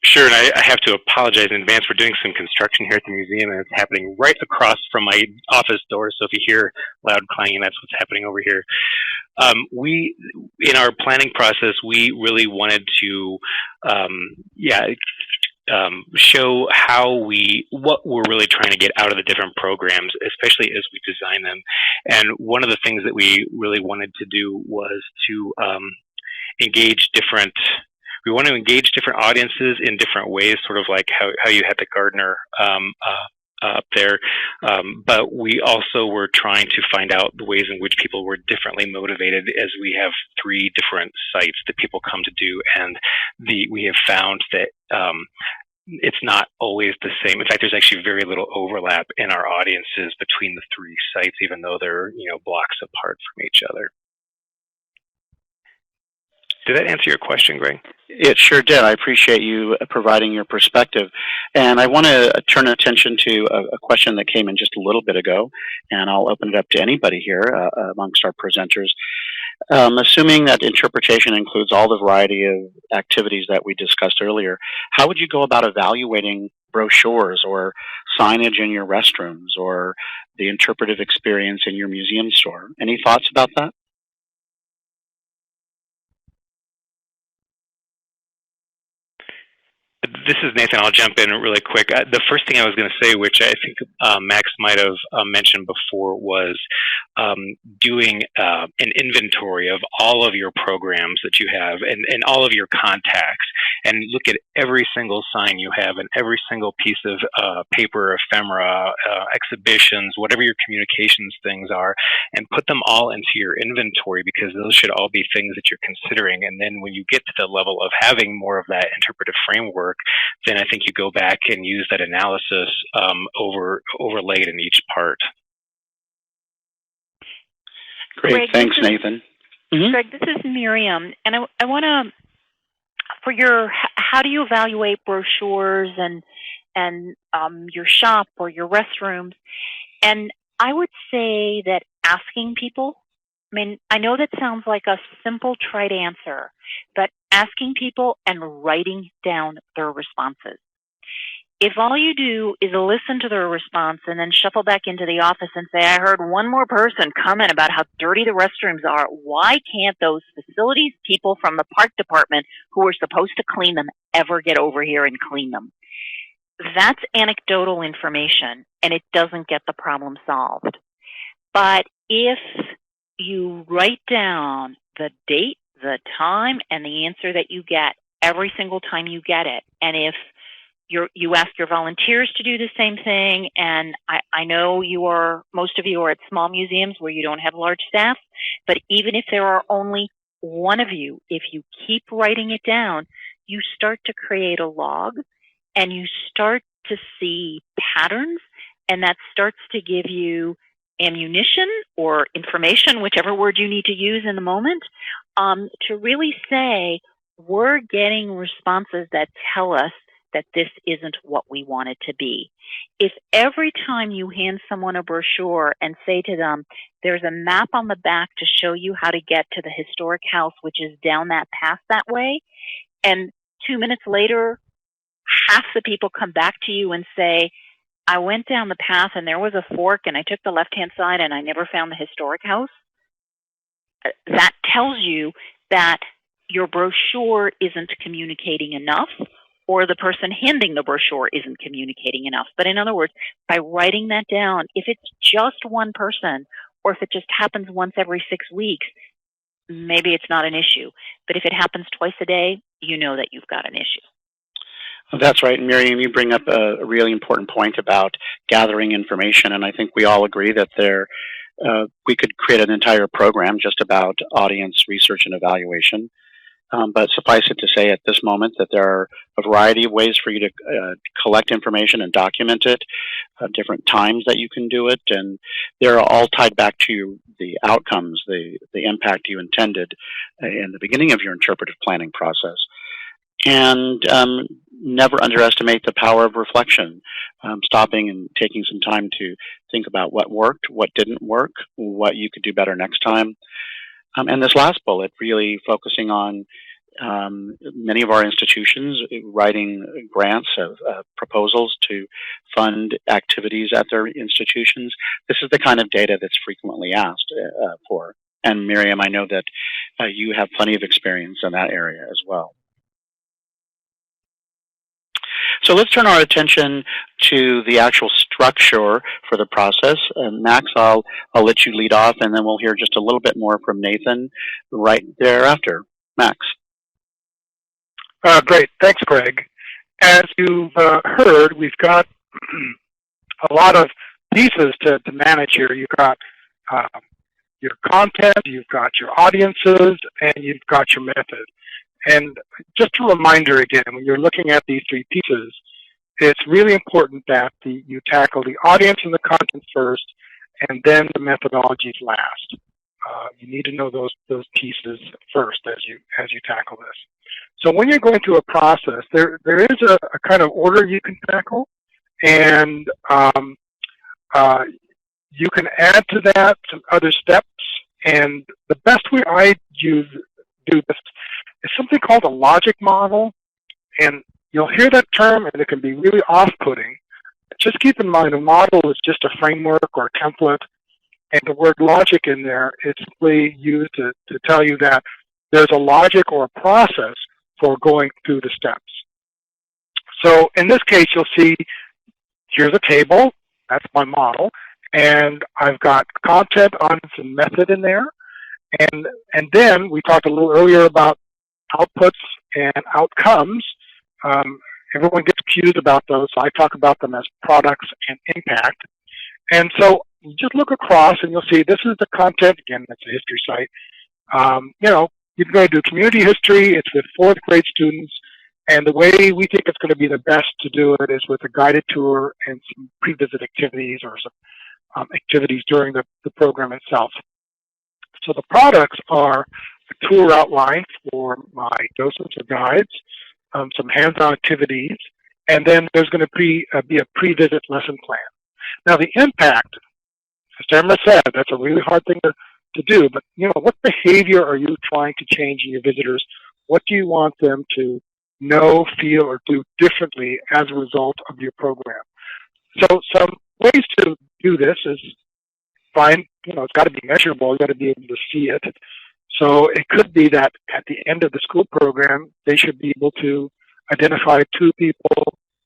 Sure, and I have to apologize in advance. We're doing some construction here at the museum, and it's happening right across from my office door, so if you hear loud clanging, that's what's happening over here. In our planning process, we really wanted to, show what we're really trying to get out of the different programs, especially as we design them. And one of the things that we really wanted to do was to engage different audiences in different ways, sort of like how you had the gardener up there. But we also were trying to find out the ways in which people were differently motivated, as we have 3 different sites that people come to do, and we have found that it's not always the same. In fact, there's actually very little overlap in our audiences between the 3 sites, even though they're blocks apart from each other. Did that answer your question, Greg? It sure did. I appreciate you providing your perspective. And I want to turn attention to a question that came in just a little bit ago, and I'll open it up to anybody here amongst our presenters. Assuming that interpretation includes all the variety of activities that we discussed earlier, how would you go about evaluating brochures or signage in your restrooms or the interpretive experience in your museum store? Any thoughts about that? This is Nathan. I'll jump in really quick. The first thing I was going to say, which I think Max might have mentioned before, was doing an inventory of all of your programs that you have and all of your contacts, and look at every single sign you have and every single piece of paper, ephemera, exhibitions, whatever your communications things are, and put them all into your inventory, because those should all be things that you're considering. And then when you get to the level of having more of that interpretive framework, then I think you go back and use that analysis overlaid in each part. Great, Greg, thanks, Nathan. Greg, this is Miriam, and I want to, for your, how do you evaluate brochures and your shop or your restrooms? And I would say that asking people, I mean, I know that sounds like a simple, trite answer, but asking people and writing down their responses. If all you do is listen to their response and then shuffle back into the office and say, I heard one more person comment about how dirty the restrooms are, why can't those facilities people from the park department who are supposed to clean them ever get over here and clean them? That's anecdotal information, and it doesn't get the problem solved. But if you write down the date, the time, and the answer that you get every single time you get it, and if you ask your volunteers to do the same thing, and I know most of you are at small museums where you don't have large staff, but even if there are only one of you, if you keep writing it down, you start to create a log, and you start to see patterns, and that starts to give you ammunition or information, whichever word you need to use in the moment, to really say, we're getting responses that tell us that this isn't what we want it to be. If every time you hand someone a brochure and say to them, there's a map on the back to show you how to get to the historic house, which is down that path that way, and 2 minutes later, half the people come back to you and say, I went down the path and there was a fork and I took the left-hand side and I never found the historic house, that tells you that your brochure isn't communicating enough, or the person handing the brochure isn't communicating enough. But in other words, by writing that down, if it's just one person, or if it just happens once every 6 weeks, maybe it's not an issue. But if it happens twice a day, you know that you've got an issue. That's right. And Miriam, you bring up a really important point about gathering information, and I think we all agree that we could create an entire program just about audience research and evaluation. But suffice it to say at this moment that there are a variety of ways for you to collect information and document it, different times that you can do it, and they're all tied back to the outcomes, the impact you intended in the beginning of your interpretive planning process. And never underestimate the power of reflection, stopping and taking some time to think about what worked, what didn't work, what you could do better next time. And this last bullet, really focusing on many of our institutions writing grants of proposals to fund activities at their institutions. This is the kind of data that's frequently asked for. And Miriam, I know that you have plenty of experience in that area as well. So let's turn our attention to the actual structure for the process. And Max, I'll let you lead off, and then we'll hear just a little bit more from Nathan right thereafter. Max. Great. Thanks, Greg. As you've heard, we've got a lot of pieces to manage here. You've got your content, you've got your audiences, and you've got your method. And just a reminder again, when you're looking at these three pieces, it's really important that you tackle the audience and the content first, and then the methodologies last. You need to know those pieces first as you tackle this. So when you're going through a process, there is a kind of order you can tackle, and you can add to that some other steps. And the best way I do this is something called a logic model. And you'll hear that term, and it can be really off-putting. Just keep in mind, a model is just a framework or a template, and the word logic in there is simply used to tell you that there's a logic or a process for going through the steps. So in this case, you'll see here's a table. That's my model. And I've got content, audience, and method in there. And then we talked a little earlier about outputs and outcomes. Everyone gets confused about those, so I talk about them as products and impact. And so you just look across and you'll see this is the content. Again, that's a history site. You can go do community history. It's with 4th grade students. And the way we think it's going to be the best to do it is with a guided tour and some pre-visit activities or some activities during the program itself. So the products are a tour outline for my docents or guides, some hands-on activities, and then there's going to be a pre-visit lesson plan. Now the impact, as Tamara said, that's a really hard thing to do, but what behavior are you trying to change in your visitors? What do you want them to know, feel, or do differently as a result of your program? So some ways to do this is find, it's got to be measurable, you got to be able to see it. So it could be that at the end of the school program, they should be able to identify two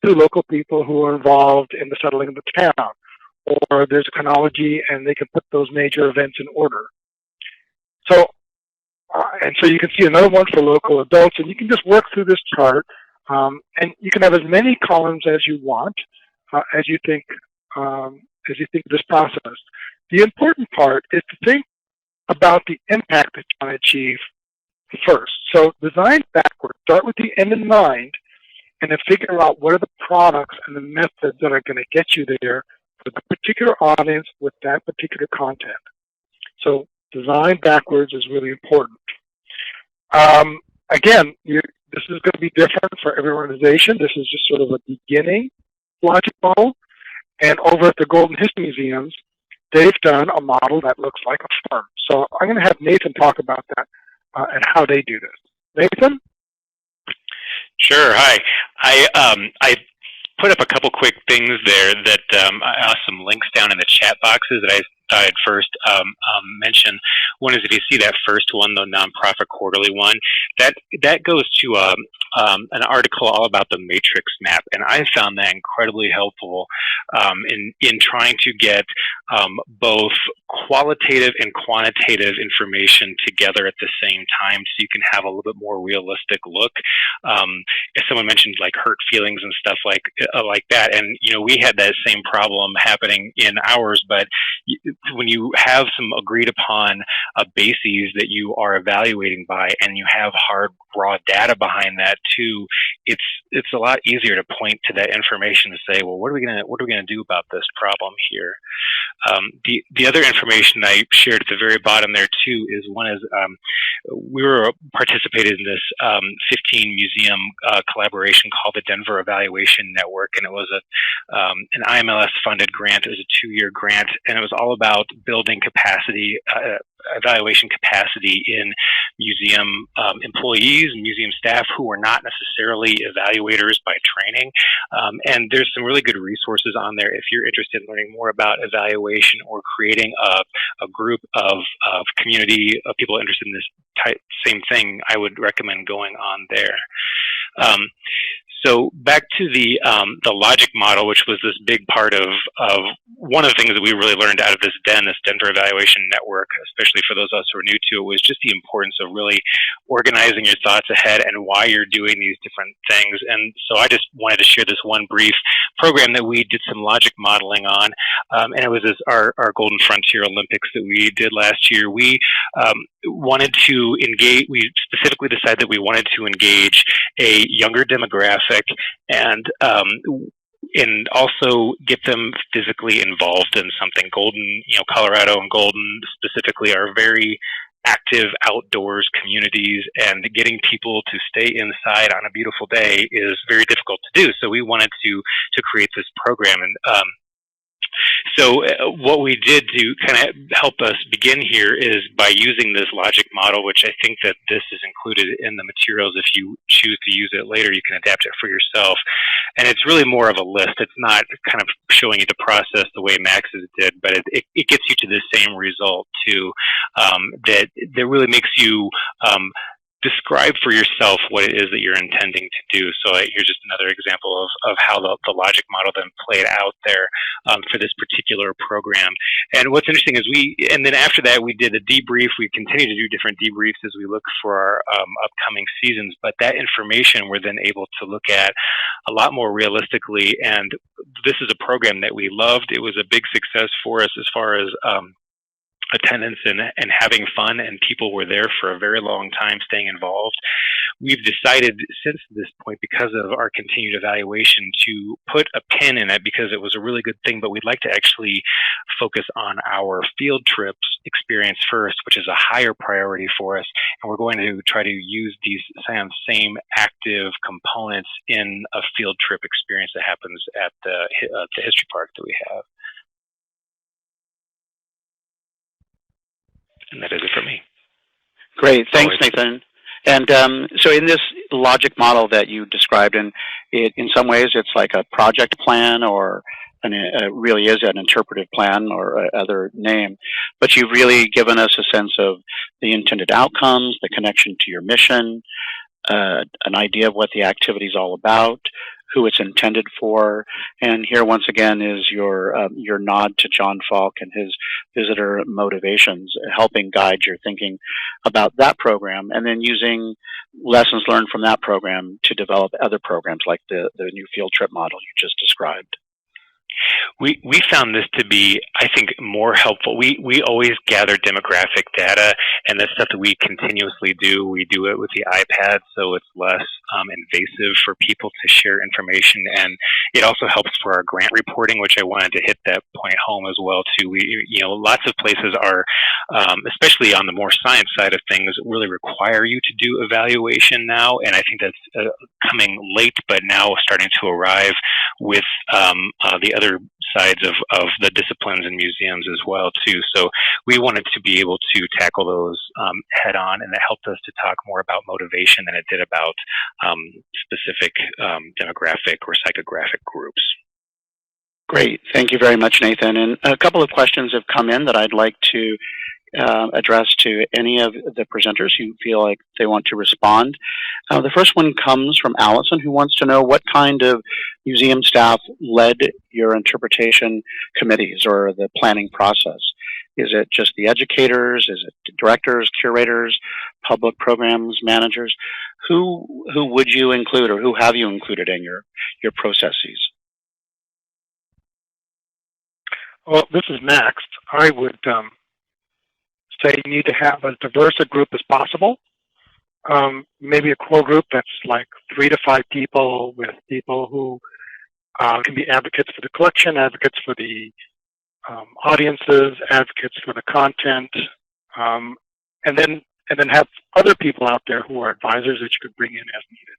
local people who are involved in the settling of the town. Or there's a chronology and they can put those major events in order. So, and so you can see another one for local adults, and you can just work through this chart, and you can have as many columns as you want, as you think of this process. The important part is to think about the impact that you want to achieve first. So design backwards, start with the end in mind, and then figure out what are the products and the methods that are going to get you there for the particular audience with that particular content. So design backwards is really important. Again, this is going to be different for every organization. This is just sort of a beginning logic model. And over at the Golden History Museums, they've done a model that looks like a firm. So I'm going to have Nathan talk about that and how they do this. Nathan? Sure. Hi. I put up a couple quick things there that I have some links down in the chat boxes that I thought I'd first mention. One is if you see that first one, the nonprofit quarterly one, that goes to an article all about the matrix map, and I found that incredibly helpful in trying to get both qualitative and quantitative information together at the same time, so you can have a little bit more realistic look. If someone mentioned like hurt feelings and stuff like that, and we had that same problem happening in ours, but when you have some agreed upon bases that you are evaluating by, and you have hard raw data behind that too, it's a lot easier to point to that information to say, well, what are we gonna do about this problem here? The other information I shared at the very bottom there too is we were participated in this 15 museum collaboration called the Denver Evaluation Network, and it was an IMLS funded grant. It was a 2-year grant, and it was all about building capacity, evaluation capacity in museum employees, museum staff who are not necessarily evaluators by training. And there's some really good resources on there if you're interested in learning more about evaluation or creating a group of community of people interested in this same thing. I would recommend going on there. So back to the logic model, which was this big part of one of the things that we really learned out of this Denver Evaluation Network, especially for those of us who are new to it, was just the importance of really organizing your thoughts ahead and why you're doing these different things. And so I just wanted to share this one brief program that we did some logic modeling on, and it was our Golden Frontier Olympics that we did last year. We wanted to engage, we specifically decided that we wanted to engage a younger demographic and also get them physically involved in something. Golden, Colorado and Golden specifically are very active outdoors communities, and getting people to stay inside on a beautiful day is very difficult to do. So we wanted to create this program, and so what we did to kind of help us begin here is by using this logic model, which I think that this is included in the materials. If you choose to use it later, you can adapt it for yourself. And it's really more of a list. It's not kind of showing you the process the way Max's did, but it gets you to the same result too, that really makes you describe for yourself what it is that you're intending to do. So here's just another example of how the logic model then played out there for this particular program. And what's interesting is and then after that we did a debrief. We continue to do different debriefs as we look for our upcoming seasons, but that information we're then able to look at a lot more realistically. And this is a program that we loved. It was a big success for us as far as attendance and having fun, and people were there for a very long time staying involved. We've decided since this point, because of our continued evaluation, to put a pin in it because it was a really good thing, but we'd like to actually focus on our field trips experience first, which is a higher priority for us, and we're going to try to use these same active components in a field trip experience that happens at the history park that we have. And that is it for me. Great. Thanks, Nathan. And so in this logic model that you described, in some ways it's like a project plan, or it really is an interpretive plan or other name, but you've really given us a sense of the intended outcomes, the connection to your mission, an idea of what the activity is all about, who it's intended for, and here once again is your nod to John Falk and his visitor motivations, helping guide your thinking about that program, and then using lessons learned from that program to develop other programs like the new field trip model you just described. We found this to be, I think, more helpful. We always gather demographic data, and the stuff that we continuously do, we do it with the iPad, so it's less invasive for people to share information, and it also helps for our grant reporting, which I wanted to hit that point home as well too. Lots of places are, especially on the more science side of things, really require you to do evaluation now, and I think that's coming late, but now starting to arrive with the other sides of the disciplines in museums as well too. So we wanted to be able to tackle those head on, and it helped us to talk more about motivation than it did about specific demographic or psychographic groups. Great. Thank you very much, Nathan. And a couple of questions have come in that I'd like to address to any of the presenters who feel like they want to respond. The first one comes from Allison, who wants to know what kind of museum staff led your interpretation committees or the planning process. Is it just the educators? Is it directors, curators, public programs managers? Who would you include, or who have you included in your processes? Well, this is Max. I would say you need to have as diverse a group as possible. Maybe a core group that's like 3 to 5 people, with people who can be advocates for the collection, advocates for the audiences, advocates for the content, and then have other people out there who are advisors that you could bring in as needed.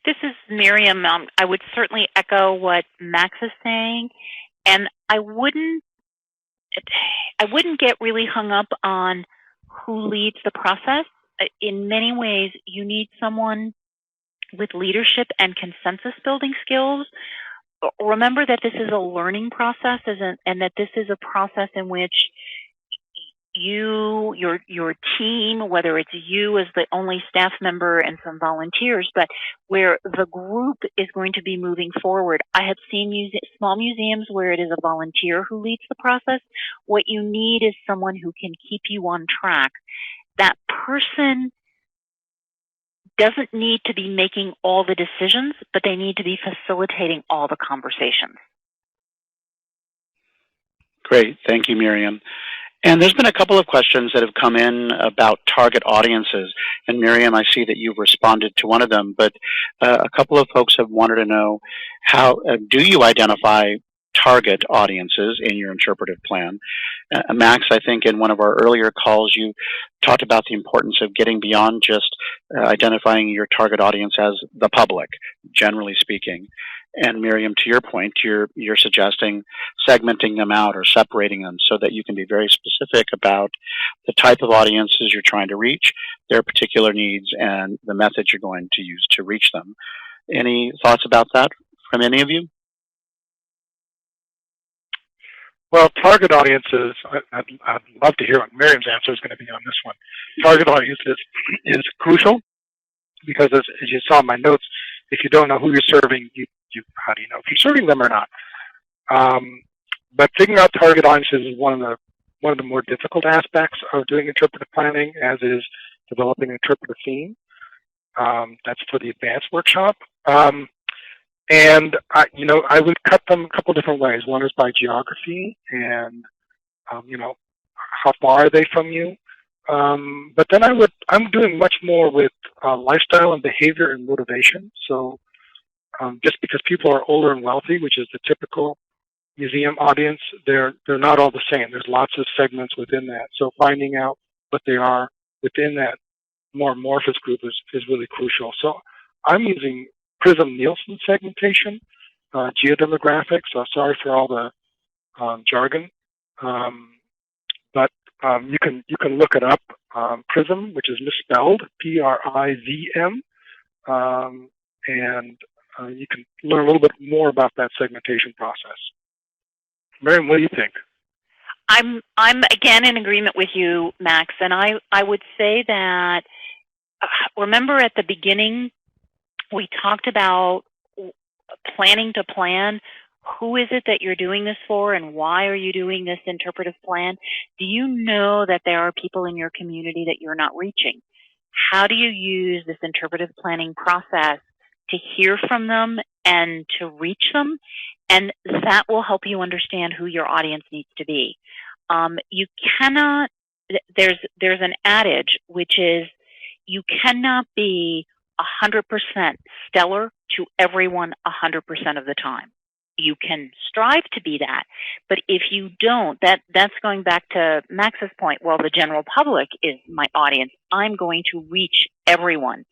This is Miriam. I would certainly echo what Max is saying, and I wouldn't get really hung up on who leads the process. In many ways, you need someone with leadership and consensus building skills. Remember that this is a learning process, and that this is a process in which your team, whether it's you as the only staff member and some volunteers, but where the group is going to be moving forward. I have seen small museums where it is a volunteer who leads the process. What you need is someone who can keep you on track. That person doesn't need to be making all the decisions, but they need to be facilitating all the conversations. Great. Thank you, Miriam. And there's been a couple of questions that have come in about target audiences. And Miriam, I see that you've responded to one of them, but a couple of folks have wanted to know, how do you identify target audiences in your interpretive plan? Max, I think in one of our earlier calls, you talked about the importance of getting beyond just identifying your target audience as the public, generally speaking. And Miriam, to your point, you're suggesting segmenting them out or separating them so that you can be very specific about the type of audiences you're trying to reach, their particular needs, and the methods you're going to use to reach them. Any thoughts about that from any of you? Well, target audiences, I'd love to hear what Miriam's answer is going to be on this one. Target audiences is crucial because, as you saw in my notes, if you don't know who you're serving, how do you know if you're serving them or not? But figuring out target audiences is one of the more difficult aspects of doing interpretive planning, as is developing an interpretive theme. That's for the advanced workshop. And I would cut them a couple different ways. One is by geography and how far are they from you. But then I'm doing much more with lifestyle and behavior and motivation. So just because people are older and wealthy, which is the typical museum audience, they're not all the same. There's lots of segments within that. So finding out what they are within that more amorphous group is really crucial. So I'm using Prism-Nielsen segmentation, geodemographics. So sorry for all the jargon, but you can look it up. Prism, which is misspelled, P-R-I-Z-M, and you can learn a little bit more about that segmentation process. Miriam, what do you think? I'm again in agreement with you, Max, and I would say that remember at the beginning we talked about planning to plan. Who is it that you're doing this for, and why are you doing this interpretive plan? Do you know that there are people in your community that you're not reaching? How do you use this interpretive planning process to hear from them and to reach them? And that will help you understand who your audience needs to be. You cannot, there's an adage, which is you cannot be 100% stellar to everyone 100% of the time. You can strive to be that, but if you don't, that's going back to Max's point, well, the general public is my audience. I'm going to reach everyone.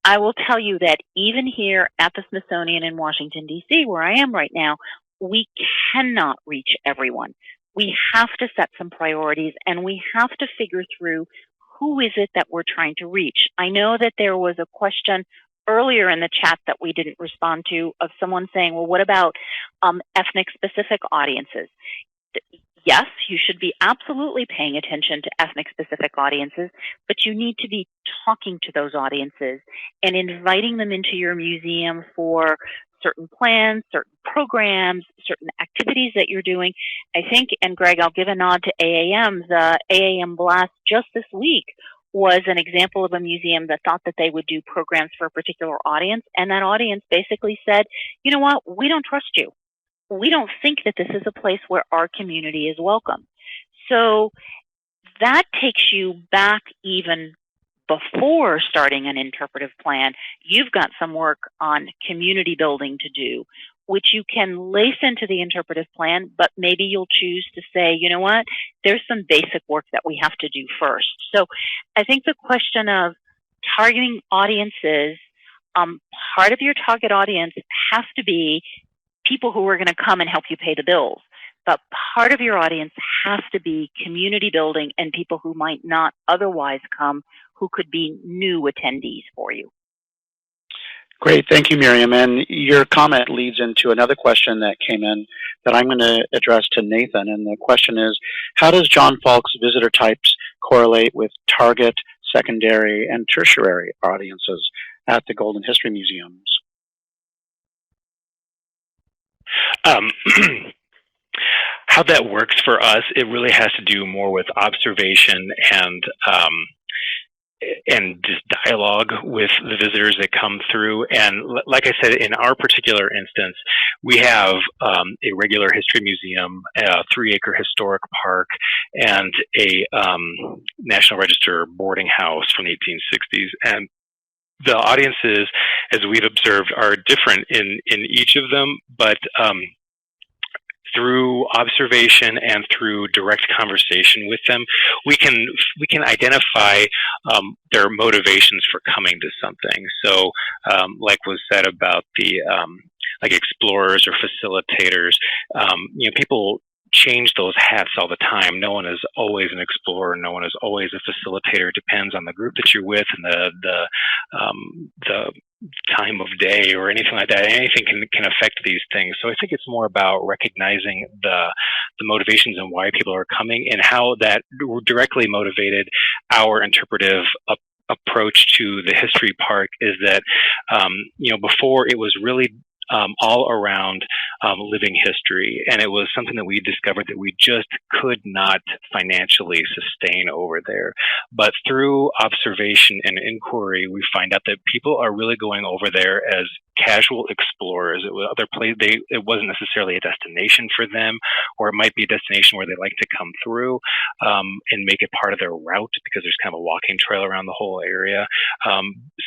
I will tell you that even here at the Smithsonian in Washington, D.C., where I am right now, we cannot reach everyone. We have to set some priorities, and we have to figure through who is it that we're trying to reach. I know that there was a question earlier in the chat that we didn't respond to of someone saying, well, what about ethnic-specific audiences? Yes, you should be absolutely paying attention to ethnic-specific audiences, but you need to be talking to those audiences and inviting them into your museum for certain plans, certain programs, certain activities that you're doing. I think, and Greg, I'll give a nod to AAM. The AAM Blast just this week was an example of a museum that thought that they would do programs for a particular audience, and that audience basically said, you know what, we don't trust you. We don't think that this is a place where our community is welcome. So that takes you back even before starting an interpretive plan. You've got some work on community building to do, which you can lace into the interpretive plan, but maybe you'll choose to say, you know what, there's some basic work that we have to do first. So I think the question of targeting audiences, part of your target audience has to be people who are going to come and help you pay the bills. But part of your audience has to be community building and people who might not otherwise come, who could be new attendees for you. Great, thank you, Miriam. And your comment leads into another question that came in that I'm going to address to Nathan. And the question is, how does John Falk's visitor types correlate with target, secondary, and tertiary audiences at the Golden History Museums? How that works for us, it really has to do more with observation and just dialogue with the visitors that come through. And like I said, in our particular instance, we have a regular history museum, a 3-acre historic park, and a National Register boarding house from the 1860s. And the audiences, as we've observed, are different in each of them, but through observation and through direct conversation with them, we can identify their motivations for coming to something. So, like was said about the like explorers or facilitators, you know, people change those hats all the time. No one is always an explorer. No one is always a facilitator. It depends on the group that you're with and the time of day or anything like that. Anything can affect these things. So I think it's more about recognizing the motivations and why people are coming and how that directly motivated our interpretive approach to the history park. Is that you know, before it was really all around living history, and it was something that we discovered that we just could not financially sustain over there. But through observation and inquiry, we find out that people are really going over there as casual explorers. It was other place. It wasn't necessarily a destination for them, or it might be a destination where they like to come through and make it part of their route because there's kind of a walking trail around the whole area.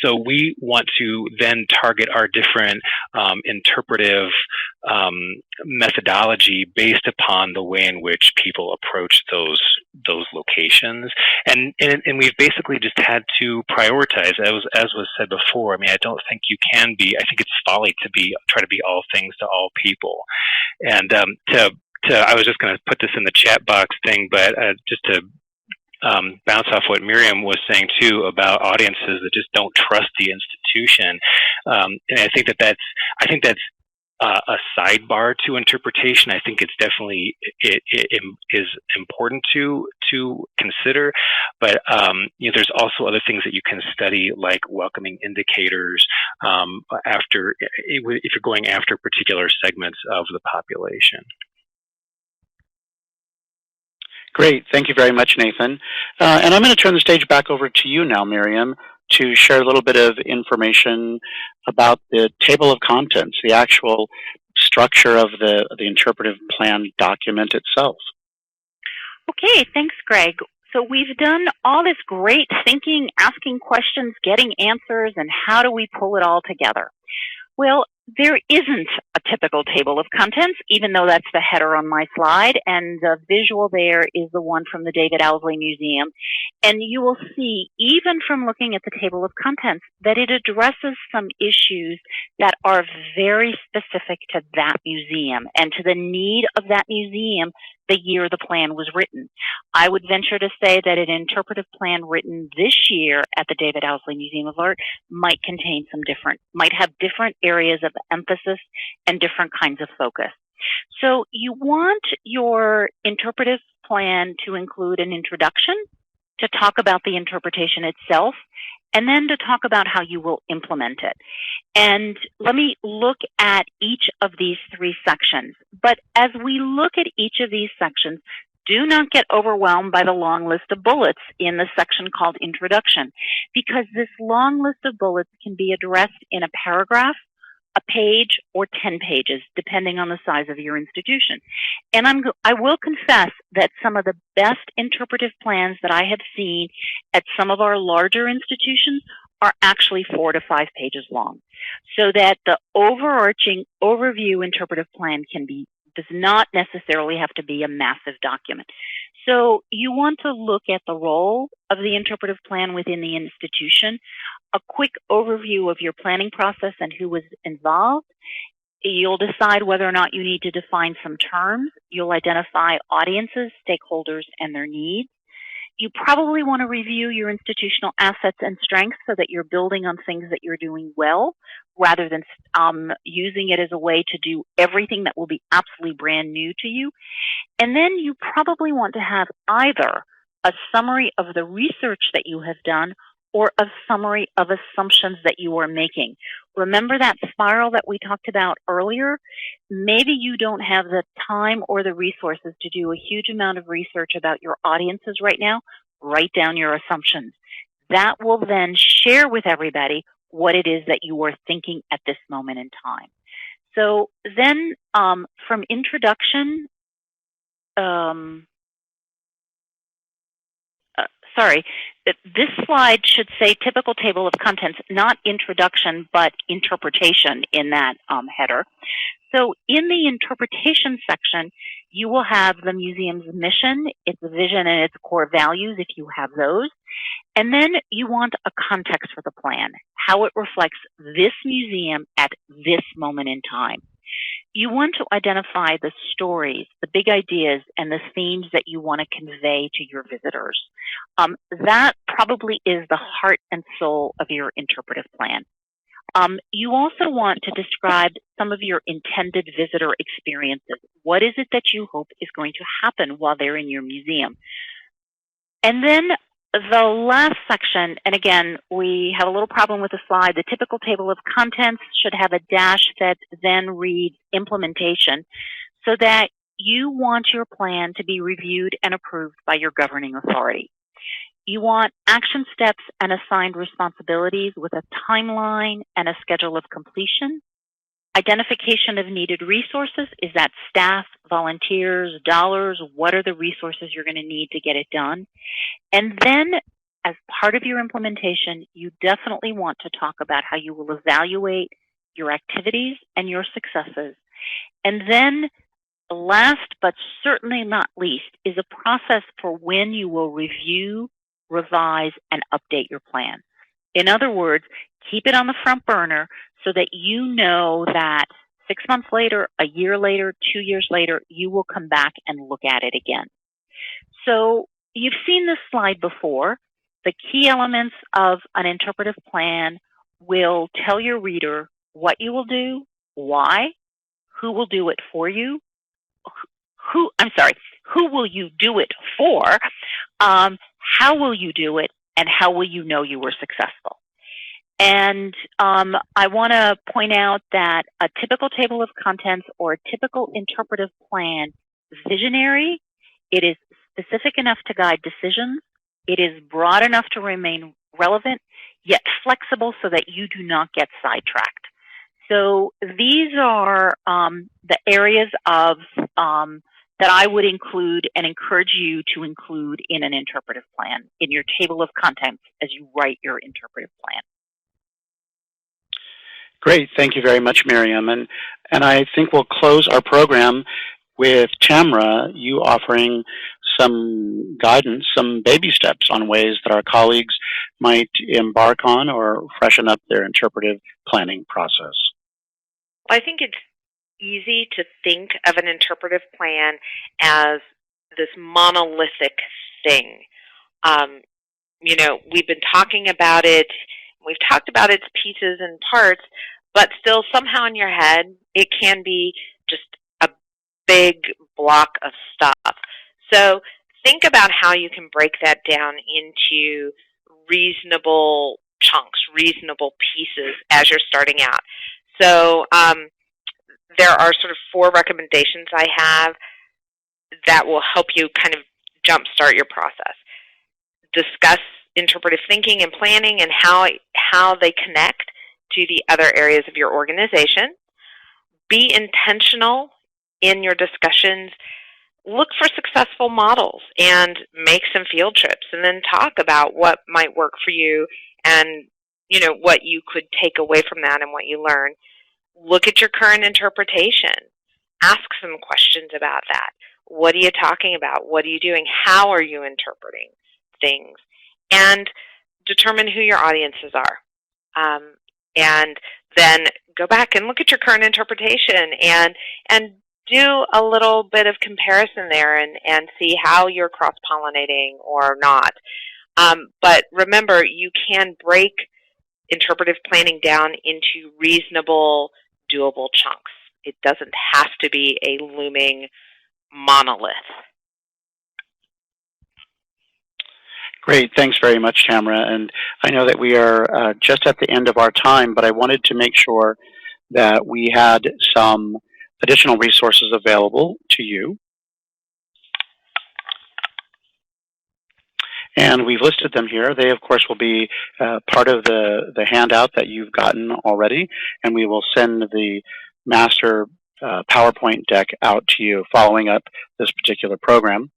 So we want to then target our different interpretive methodology based upon the way in which people approach those locations, and we've basically just had to prioritize, as was said before. I mean, I don't think you can be. I think it's folly to try to be all things to all people. And I was just going to put this in the chat box thing, but just to bounce off what Miriam was saying too about audiences that just don't trust the institution, and I think that's a sidebar to interpretation. I think it's definitely it is important to consider, but you know, there's also other things that you can study, like welcoming indicators if you're going after particular segments of the population. Great, thank you very much, Nathan. And I'm going to turn the stage back over to you now, Miriam, to share a little bit of information about the table of contents, the actual structure of the interpretive plan document itself. Okay, thanks, Greg. So we've done all this great thinking, asking questions, getting answers, and how do we pull it all together? Well, there isn't a typical table of contents, even though that's the header on my slide. And the visual there is the one from the David Owsley Museum. And you will see, even from looking at the table of contents, that it addresses some issues that are very specific to that museum and to the need of that museum the year the plan was written. I would venture to say that an interpretive plan written this year at the David Owsley Museum of Art might have different areas of emphasis and different kinds of focus. So you want your interpretive plan to include an introduction, to talk about the interpretation itself, and then to talk about how you will implement it. And let me look at each of these three sections. But as we look at each of these sections, do not get overwhelmed by the long list of bullets in the section called Introduction, because this long list of bullets can be addressed in a paragraph, a page, or 10 pages, depending on the size of your institution. And I will confess that some of the best interpretive plans that I have seen at some of our larger institutions are actually 4 to 5 pages long, so that the overarching overview interpretive plan does not necessarily have to be a massive document. So you want to look at the role of the interpretive plan within the institution, a quick overview of your planning process and who was involved. You'll decide whether or not you need to define some terms. You'll identify audiences, stakeholders, and their needs. You probably want to review your institutional assets and strengths so that you're building on things that you're doing well, rather than using it as a way to do everything that will be absolutely brand new to you. And then you probably want to have either a summary of the research that you have done or a summary of assumptions that you are making. Remember that spiral that we talked about earlier? Maybe you don't have the time or the resources to do a huge amount of research about your audiences right now. Write down your assumptions. That will then share with everybody what it is that you are thinking at this moment in time. So then from introduction, this slide should say typical table of contents, not introduction, but interpretation in that header. So in the interpretation section, you will have the museum's mission, its vision, and its core values, if you have those. And then you want a context for the plan, how it reflects this museum at this moment in time. You want to identify the stories, the big ideas, and the themes that you want to convey to your visitors. That probably is the heart and soul of your interpretive plan. You also want to describe some of your intended visitor experiences. What is it that you hope is going to happen while they're in your museum? And then the last section, and again, we have a little problem with the slide. The typical table of contents should have a dash that then reads implementation, so that you want your plan to be reviewed and approved by your governing authority. You want action steps and assigned responsibilities with a timeline and a schedule of completion. Identification of needed resources. Is that staff, volunteers, dollars? What are the resources you're going to need to get it done? And then, as part of your implementation, you definitely want to talk about how you will evaluate your activities and your successes. And then, last but certainly not least, is a process for when you will review, revise, and update your plan. In other words, keep it on the front burner so that you know that 6 months later, a year later, 2 years later, you will come back and look at it again. So you've seen this slide before. The key elements of an interpretive plan will tell your reader what you will do, why, who will do it for you, who will you do it for, how will you do it, and how will you know you were successful. And I want to point out that a typical table of contents or a typical interpretive plan is visionary. It is specific enough to guide decisions. It is broad enough to remain relevant, yet flexible so that you do not get sidetracked. So these are the areas of that I would include and encourage you to include in an interpretive plan, in your table of contents as you write your interpretive plan. Great. Thank you very much, Miriam. And I think we'll close our program with Tamara, you offering some guidance, some baby steps on ways that our colleagues might embark on or freshen up their interpretive planning process. Well, I think it's easy to think of an interpretive plan as this monolithic thing. You know, we've been talking about it, we've talked about its pieces and parts, but still somehow in your head, it can be just a big block of stuff. So think about how you can break that down into reasonable chunks, reasonable pieces as you're starting out. So there are sort of 4 recommendations I have that will help you kind of jumpstart your process. Discuss interpretive thinking and planning and how they connect to the other areas of your organization. Be intentional in your discussions. Look for successful models and make some field trips, and then talk about what might work for you and what you could take away from that and what you learn. Look at your current interpretation. Ask some questions about that. What are you talking about? What are you doing? How are you interpreting things? And determine who your audiences are. And then go back and look at your current interpretation and do a little bit of comparison there and see how you're cross-pollinating or not. But remember, you can break interpretive planning down into reasonable, doable chunks. It doesn't have to be a looming monolith. Great. Thanks very much, Tamara. And I know that we are just at the end of our time, but I wanted to make sure that we had some additional resources available to you. And we've listed them here. They, of course, will be part of the handout that you've gotten already, and we will send the master PowerPoint deck out to you following up this particular program.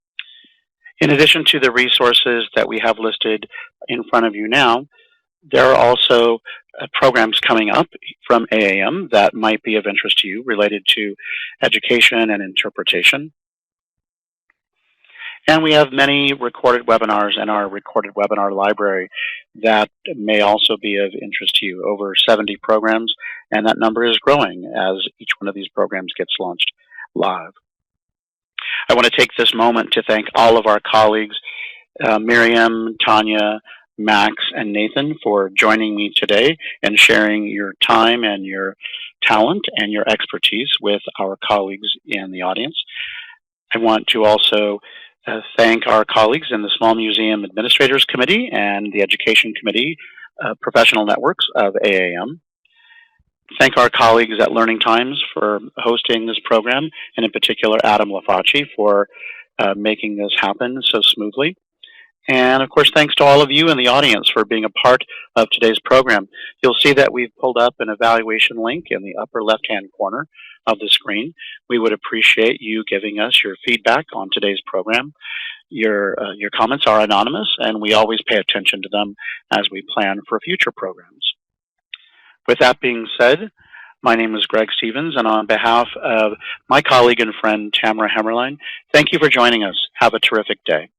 In addition to the resources that we have listed in front of you now, there are also programs coming up from AAM that might be of interest to you related to education and interpretation. And we have many recorded webinars in our recorded webinar library that may also be of interest to you. Over 70 programs, and that number is growing as each one of these programs gets launched live. I want to take this moment to thank all of our colleagues, Miriam, Tanya, Max, and Nathan, for joining me today and sharing your time and your talent and your expertise with our colleagues in the audience. I want to also thank our colleagues in the Small Museum Administrators Committee and the Education Committee Professional Networks of AAM. Thank our colleagues at Learning Times for hosting this program, and in particular Adam Lafaci for making this happen so smoothly. And of course, thanks to all of you in the audience for being a part of today's program. You'll see that we've pulled up an evaluation link in the upper left-hand corner of the screen. We would appreciate you giving us your feedback on today's program. Your comments are anonymous, and we always pay attention to them as we plan for future programs. With that being said, my name is Greg Stevens, and on behalf of my colleague and friend Tamara Hemmerlein, thank you for joining us. Have a terrific day.